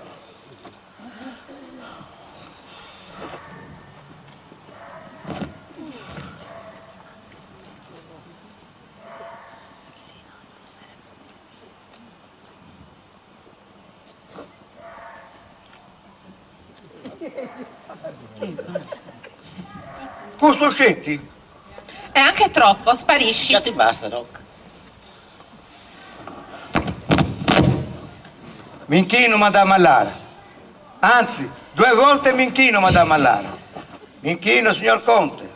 Gusto scetti? È anche troppo, sparisci. Già ti basta, Doc. Mi inchino, Madame Allara. Anzi, 2 volte mi inchino, Madame Allara. Mi inchino, signor Conte.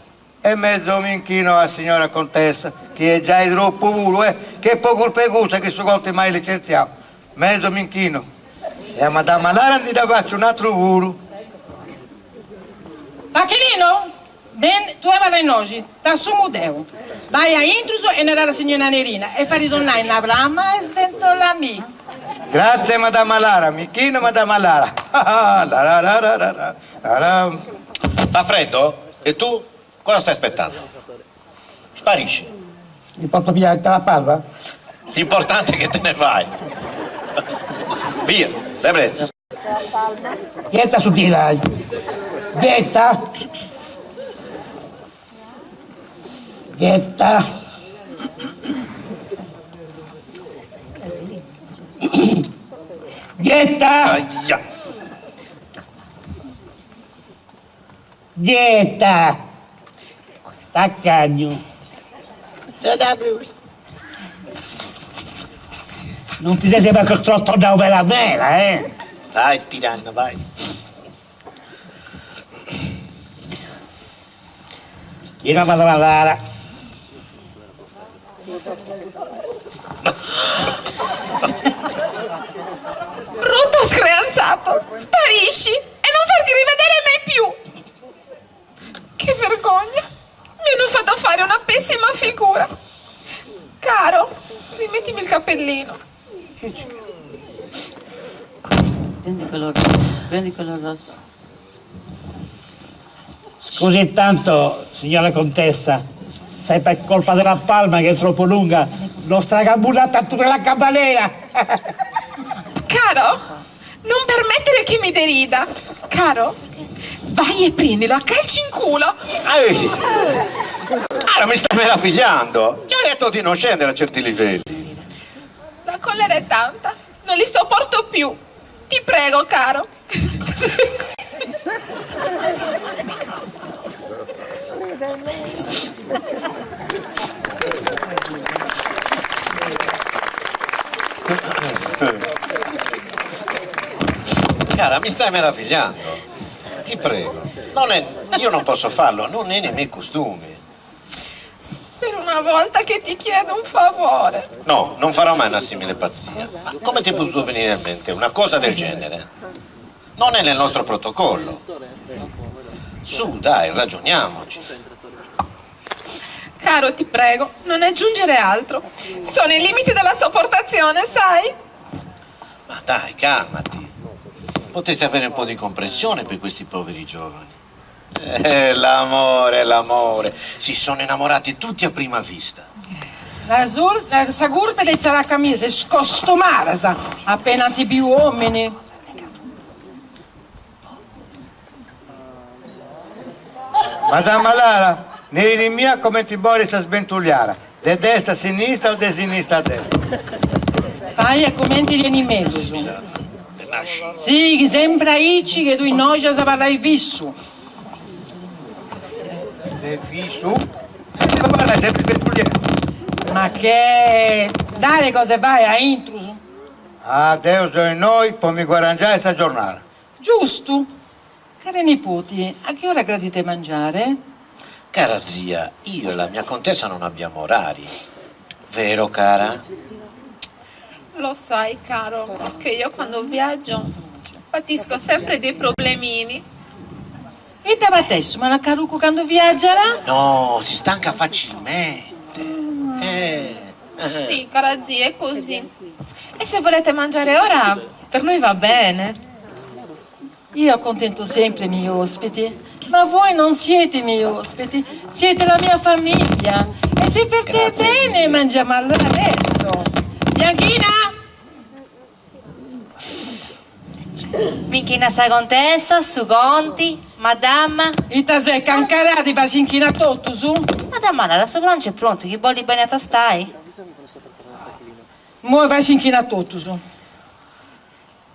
E mezzo mi inchino alla signora Contessa, che è già il troppo puro, che poco per gusto che su Conte mai licenziato. Mezzo mi inchino. E a Madame Allara ti da faccio un altro puro. Pachilino, ben, tu vai in oggi, da su mudeo. Vai a intruso e ne dà la signora Nerina e fai tornare in Abrama e sventolami. Grazie, Madame Allara, mi inchino, Madame Allara. Fa freddo? E tu? Cosa stai aspettando? Sparisci. Mi porto via la palla? L'importante è che te ne vai. Via, Debrezza. Ghetta su di lei. Ghetta. Ghetta. Ghetta. Aia. Ghetta. Staccagno. Non ti sei sempre costretto da una mela, eh? Vai, tiranno, vai. Io non vado a ballare. Brutto screanzato, sparisci e non farti rivedere mai più. Che vergogna, mi hanno fatto fare una pessima figura. Caro, rimettimi il cappellino. Prendi quello rosso. Scusi intanto, signora Contessa, se per colpa della palma che è troppo lunga, l'ho stragambulata tutta la campanera. Caro, non permettere che mi derida. Caro, vai e prendilo a calci in culo. Ehi. Allora mi stai meravigliando. Ti ho detto di non scendere a certi livelli. La collera è tanta, non li sopporto più. Ti prego, caro. Cara, mi stai meravigliando. Ti prego. Io non posso farlo, non è nei miei costumi. Per una volta che ti chiedo un favore. No, non farò mai una simile pazzia. Ma come ti è potuto venire in mente una cosa del genere? Non è nel nostro protocollo. Su, dai, ragioniamoci. Caro, ti prego, non aggiungere altro. Sono i limiti della sopportazione, sai? Ma dai, calmati. Potresti avere un po' di comprensione per questi poveri giovani. L'amore. Si sono innamorati tutti a prima vista. La sagurta le sarà camisa, scostumata, sa, appena ti più uomini. Madame Allara, neri mia come ti Boris a sventugliare, de destra a sinistra o de sinistra a destra? Fai e commenti gli animali. Sì, che sembra ici che tu in noi già saprai vissu. De vissu? Ma parla sempre sventugliare. Ma che... Dai cosa vai a intruso? Ah, Deus e noi, poi mi guarrangiare sta giornata. Giusto. Cari nipoti, a che ora gradite mangiare? Cara zia, io e la mia contessa non abbiamo orari. Vero, cara? Lo sai, caro, che io quando viaggio patisco sempre dei problemini. E te battessi, ma la caruco quando viaggerà? No, si stanca facilmente. Sì, cara zia, è così. E se volete mangiare ora, per noi va bene. Io accontento sempre i miei ospiti, ma voi non siete i miei ospiti, siete la mia famiglia. E se per te è bene, mangiamo allora adesso. Bianchina! Minchina sa contessa, su conti, madama. Ita sei cancarà di farsi inchina tutto su? Madama, la sua pranzo è pronto, che bolli bene a stai? Mo' vai si inchina tutto su.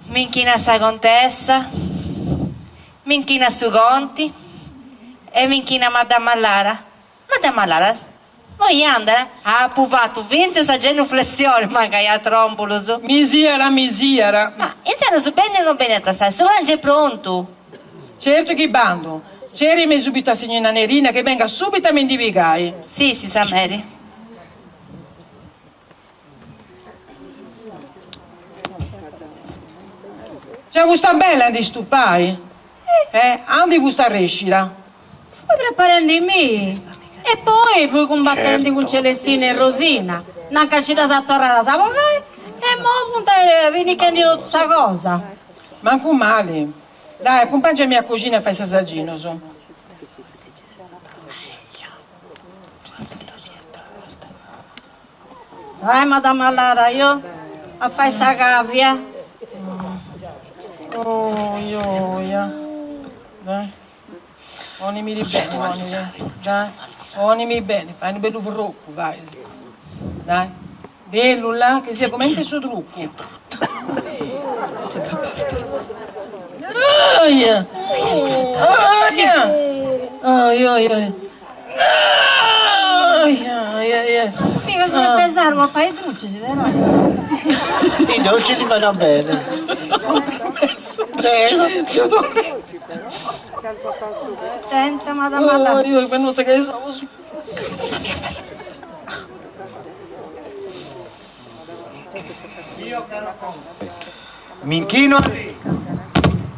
Minchina sa contessa, minchina su conti e minchina madama Lara. Madama Lara, voi andare? Ah, puvato, vince sa genuflessione, manca a trombolo su. Misiera. Ma insieme su bene o non bene a stai, su pranzo è pronto. Certo che bando. Cerimi subito a signora Nerina che venga subito a mi indivigai. Sì, sa Mary. C'è gusta bella di stupai? Andi gusta rescira? Fui preparando i miei. E poi fui combattendo con Celestina e Rosina. Non ci da sattorare la savogai e mo' puntare vini che di tutta questa cosa. Manco male. Dai, accompagnami a cucina e fai sasaggino su. Dai, madama Lara, io a fare sta gabbia. Dai. Onimi bene, dai. Onimi bene, fai un bello frucco, vai. Dai. Bello là, che sia come il suo trucco. È brutta. Aia. Mica se ne pensare, ma fai i dolci, vero? I dolci ti vanno bene. Prego. Attenta, madama Lara. Io non so che sono su. Io caro conte, mi inchino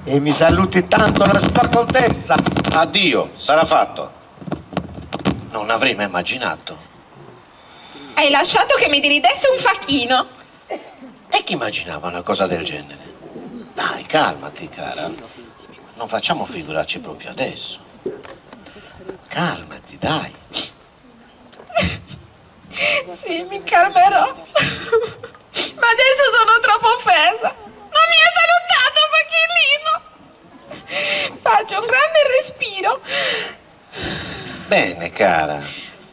e mi saluti tanto la sua contessa. Addio, sarà fatto. Non avrei mai immaginato. Hai lasciato che mi diridesse un facchino. E chi immaginava una cosa del genere? Dai, calmati, cara. Non facciamo figurarci proprio adesso. Calmati, dai. Sì, mi calmerò. Ma adesso sono troppo offesa. Non mi ha salutato, facchino. Faccio un grande respiro. Bene, cara.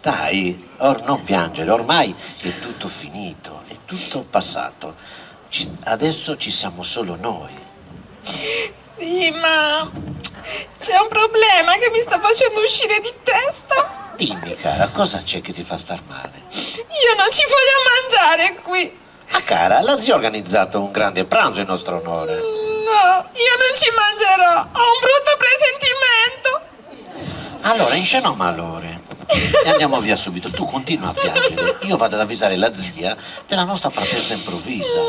Dai, non piangere. Ormai è tutto finito. È tutto passato. Adesso ci siamo solo noi. Sì, ma c'è un problema che mi sta facendo uscire di testa. Dimmi, cara, cosa c'è che ti fa star male? Io non ci voglio mangiare qui. Ah, cara, la zia ha organizzato un grande pranzo in nostro onore. No, io non ci mangerò. Ho un brutto presentimento. Allora, inscena un malore. E andiamo via subito. Tu continua a piangere. Io vado ad avvisare la zia della nostra partenza improvvisa.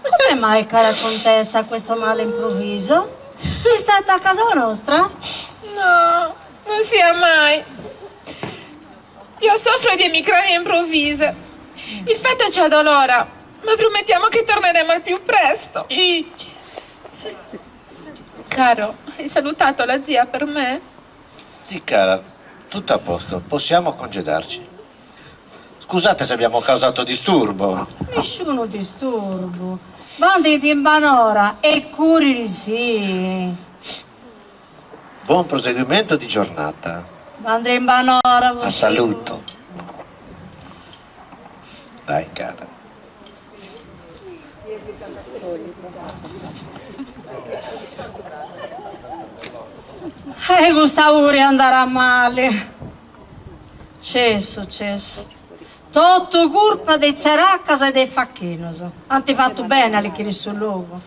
Come mai, cara contessa, questo male improvviso? È stata a casa nostra? No, non sia mai. Io soffro di emicranie improvvise. Il feto ci addolora, ma promettiamo che torneremo al più presto. Caro, hai salutato la zia per me? Sì, cara, tutto a posto. Possiamo congedarci. Scusate se abbiamo causato disturbo. Nessuno disturbo. Banditi in banora e curi sì. Buon proseguimento di giornata. Bandri in banora. A saluto. Dai, cara. Gustavo vorrei andare a male. Cesso. Tutto colpa dei zaraccas e dei facchinos. Hanno fatto bene a liquire sul luogo.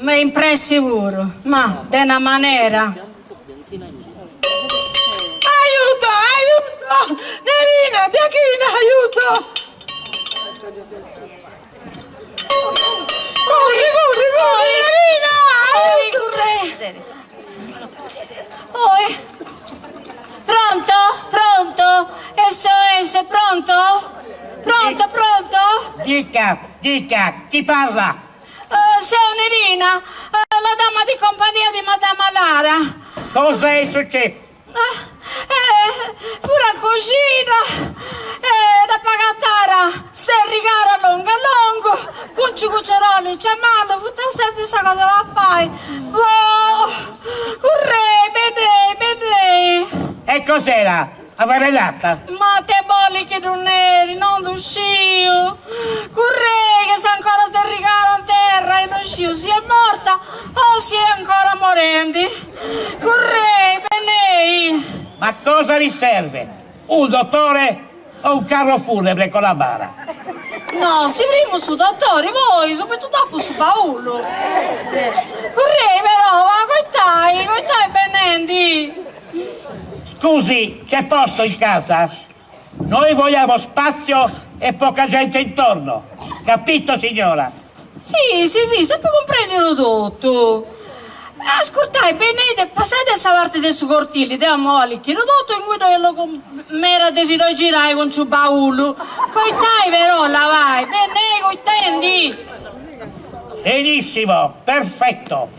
Ma è impressi pure, ma di una maniera. Aiuto, aiuto! Nerina, Bianchina, aiuto! Corri, corri, corri, Nerina! Corri! Pronto? Pronto? SOS, pronto? Pronto, pronto? Dica, chi parla? Sono Nerina, la dama di compagnia di Madama Lara. Cosa è successo? Pure a cucina, da pagatara, sterricare lungo, con cuceroni, c'è male, tutta questa cosa va poi. Bene. E cos'era? Avvelenata? Ma te bolli che non eri, non uscio. Correi che sta ancora sterricare a terra e non uscio, si è morta o si è ancora morendo. Correi, bene. Ma cosa vi serve? Un dottore o un carro funebre con la bara? No, si primo su dottore, voi, subito dopo su baullo. Correi però, ma coitai benendi. Scusi, c'è posto in casa? Noi vogliamo spazio e poca gente intorno. Capito, signora? Sì, sempre comprendere tutto. Ascoltai, benete, passate a parte del suo cortile, diamo a lì, che ridotto in cui noi mera desidero girare con suo baullo. Coitai però, la vai, bene, coitendi. Benissimo, perfetto.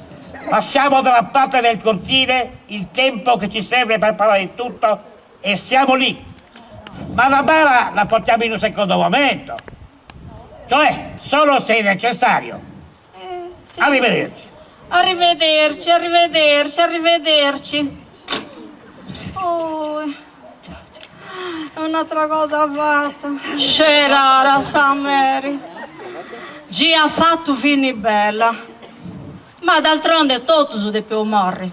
Passiamo dalla parte del cortile il tempo che ci serve per parlare tutto e siamo lì. Ma la bara la portiamo in un secondo momento. Cioè, solo se è necessario. Sì. Arrivederci. Arrivederci. Oh, è un'altra cosa fatta. C'era Sameri. Gi ha fatto fini bella. Ma d'altronde tutto su di più morri.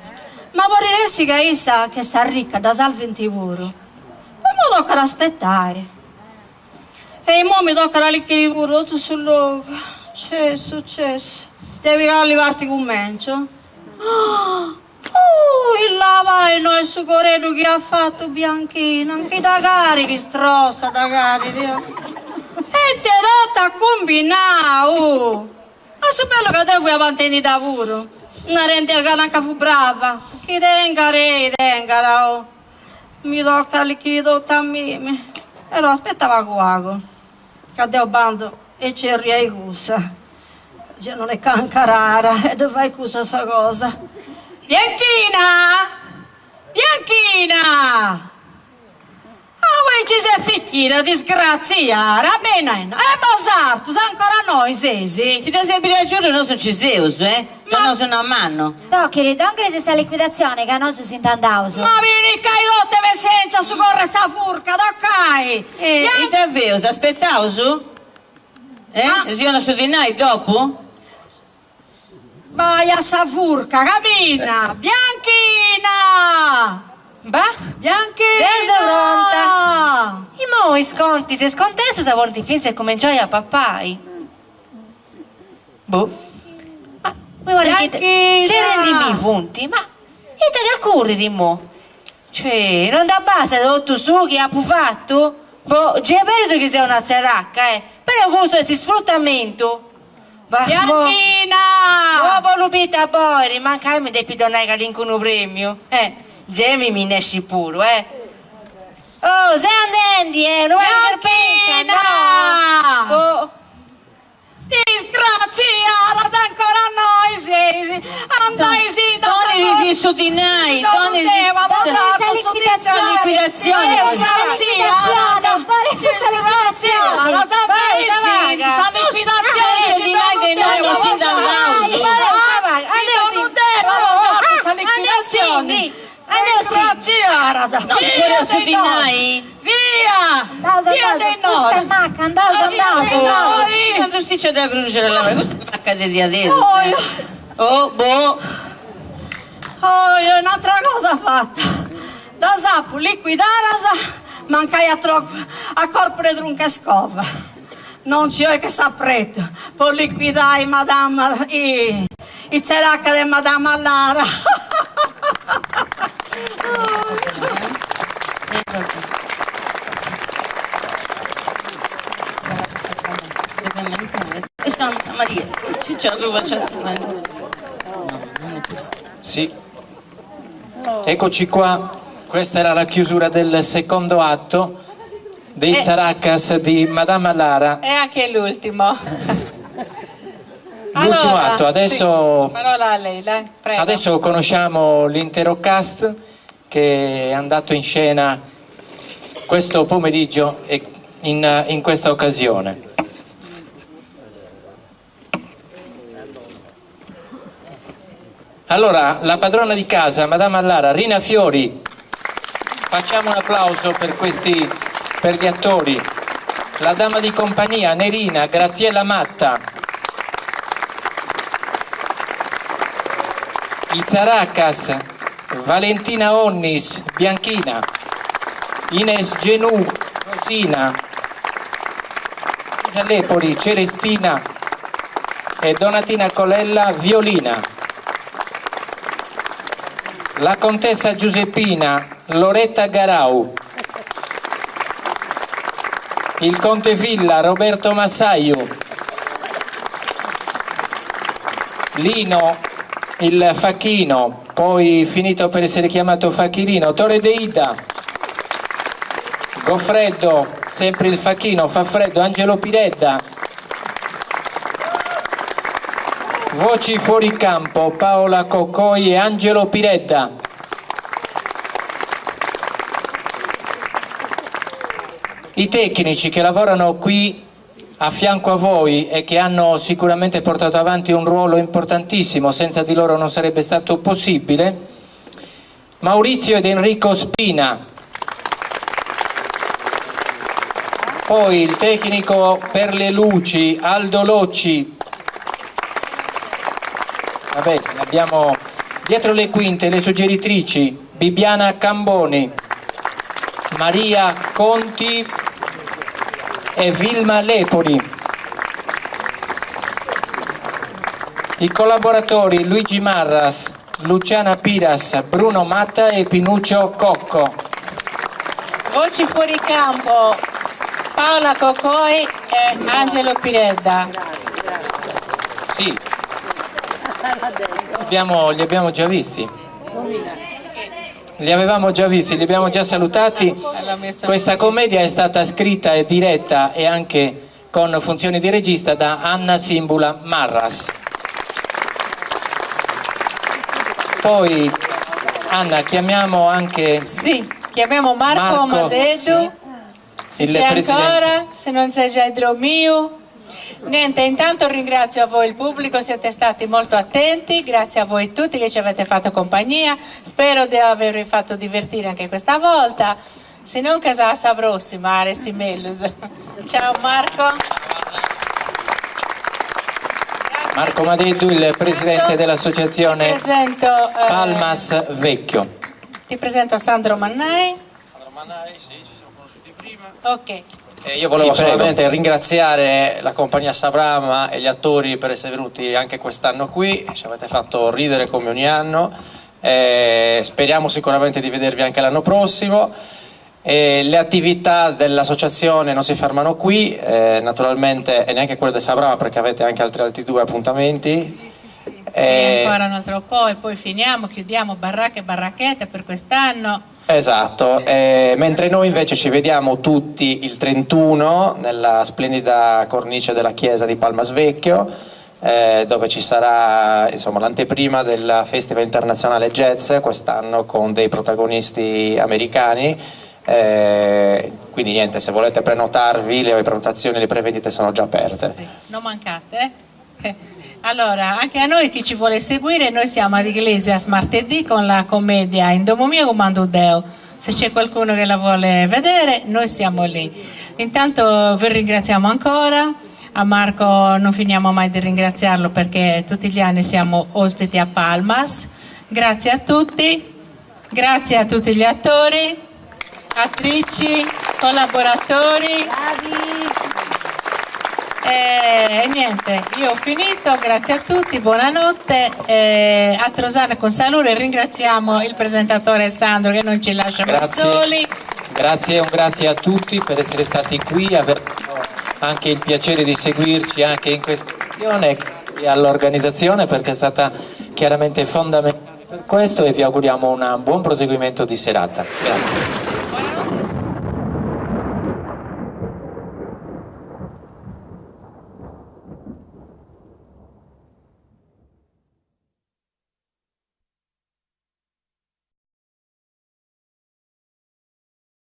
Ma vorresti che essa che sta ricca da salve in tivoro. Ma mi tocca aspettare. E mo mi tocca liquire pure tutto sul luogo. C'è successo. Devi arrivarti con mencio. Il lavaino e il suo corredo che ha fatto Bianchina. Anche da cari vi strossa, da cari. E te data a combinare. Ma se bello che te vuoi avanti da puro. Una rente che anche fu brava. Che tenga, oh. Mi tocca liquire tutto a me. Però aspettava qua. Che devo bando e ci riaiusa. Già non è canca rara, e dove vai questa cosa? Bianchina! Ah, voi ci sei ficchina, disgraziata, bene, basarto, sei ancora noi, sì. Si deve sempre giorno non ci sei, ma non sono a mano. Tocchi, donne se sta liquidazione, che non si intendava. Ma vieni, caidotte senza su corre sta furca, toccai! E te avevo, aspettavo su? E si una sudinai dopo? Vai a sta furca, cammina! Bianchina! Bianchina! Pronta! I moi sconti, se scontesse se vorti finze cominciai a papai. Ma vuoi guarda che ci rendimi i punti, ma e te da correre mo? Cioè, non da basta tutto su che ha fatto? C'è perso che sei una zaracca, però questo è sfruttamento. Bianchina! Oh, Lupita, poi rimancami dei pidonai che vincono un premio. Gemi mi ne esci pure, Oh, sei andando, non vai a Bianchina! no! Disgraziata, sei ancora noi, sì. Andai, sì, Dove vi sudinai? Non devo, liquidazione. Via dei noi! Quando sticcio da bruciare la mano, questo fa cadere di adesso. Oh, è un'altra cosa fatta. Da sapo liquidare, mancai a corpo di trunca scova. Non c'è che saprete, per liquidare madame, i ceracca di madame Lara. Santa Maria, Sì. Eccoci qua, questa era la chiusura del secondo atto dei Zaracas di Madama Lara. E anche l'ultimo. L'ultimo atto, adesso, sì, parola a lei, dai, prego. adesso conosciamo l'intero cast che è andato in scena questo pomeriggio e in questa occasione. Allora, la padrona di casa, Madama Lara, Rina Fiori, facciamo un applauso per gli attori. La dama di compagnia, Nerina, Graziella Matta. I Zaracas, Valentina Onnis, Bianchina. Ines Genù, Rosina. Isa Lepoli, Celestina. E Donatina Colella, Violina. La contessa Giuseppina, Loretta Garau. Il conte Villa, Roberto Massaio. Lino, il facchino, poi finito per essere chiamato facchirino, Torre de Ida. Goffreddo, sempre il facchino, fa freddo, Angelo Piredda. Voci fuori campo, Paola Coccoi e Angelo Piredda. I tecnici che lavorano qui a fianco a voi e che hanno sicuramente portato avanti un ruolo importantissimo, senza di loro non sarebbe stato possibile. Maurizio ed Enrico Spina. Poi il tecnico per le luci, Aldo Locci. Vabbè, abbiamo dietro le quinte le suggeritrici Bibiana Camboni, Maria Conti e Vilma Lepoli. I collaboratori Luigi Marras, Luciana Piras, Bruno Matta e Pinuccio Cocco. Voci fuori campo, Paola Coccoi e Angelo Piredda. Sì. Li abbiamo già visti. Li avevamo già visti, li abbiamo già salutati. Questa commedia è stata scritta e diretta e anche con funzioni di regista da Anna Simbula Marras. Poi Anna, chiamiamo anche... Sì, chiamiamo Marco Madeddu, se il c'è presidente. ancora, se non c'è già Idromiu. Niente, intanto ringrazio a voi il pubblico, siete stati molto attenti, grazie a voi tutti che ci avete fatto compagnia, spero di avervi fatto divertire anche questa volta, se non casa la prossima, Aresi Mellus. Ciao Marco. Marco Madeddu, il presidente dell'associazione Palmas Vecchio. Ti presento Sandro Mannai. Sandro Mannai, sì, ci siamo conosciuti prima. Ok. Io volevo solamente ringraziare la compagnia Sabrama e gli attori per essere venuti anche quest'anno qui, ci avete fatto ridere come ogni anno, speriamo sicuramente di vedervi anche l'anno prossimo. Le attività dell'associazione non si fermano qui, naturalmente, e neanche quelle del Sabrama, perché avete anche altri 2 appuntamenti. E ancora un altro po' e poi finiamo, chiudiamo baracche e barracchette per quest'anno. Esatto, mentre noi invece ci vediamo tutti il 31 nella splendida cornice della chiesa di Palmas Vecchio, dove ci sarà l'anteprima del Festival Internazionale Jazz quest'anno con dei protagonisti americani. Quindi niente, se volete prenotarvi, le prenotazioni e le prevendite sono già aperte. Sì, non mancate. Allora, anche a noi chi ci vuole seguire, noi siamo ad Iglesias martedì con la commedia In Domo Mio comando Deo. Se c'è qualcuno che la vuole vedere, noi siamo lì. Intanto vi ringraziamo ancora. A Marco non finiamo mai di ringraziarlo perché tutti gli anni siamo ospiti a Palmas. Grazie a tutti, grazie a tutti gli attori, attrici. collaboratori. E niente, io ho finito, grazie a tutti, buonanotte. A Trosane con Salure ringraziamo il presentatore Sandro che non ci lascia mai soli. Grazie, un grazie a tutti per essere stati qui, aver anche il piacere di seguirci anche in questa occasione, e all'organizzazione perché è stata chiaramente fondamentale per questo, e vi auguriamo un buon proseguimento di serata. Grazie.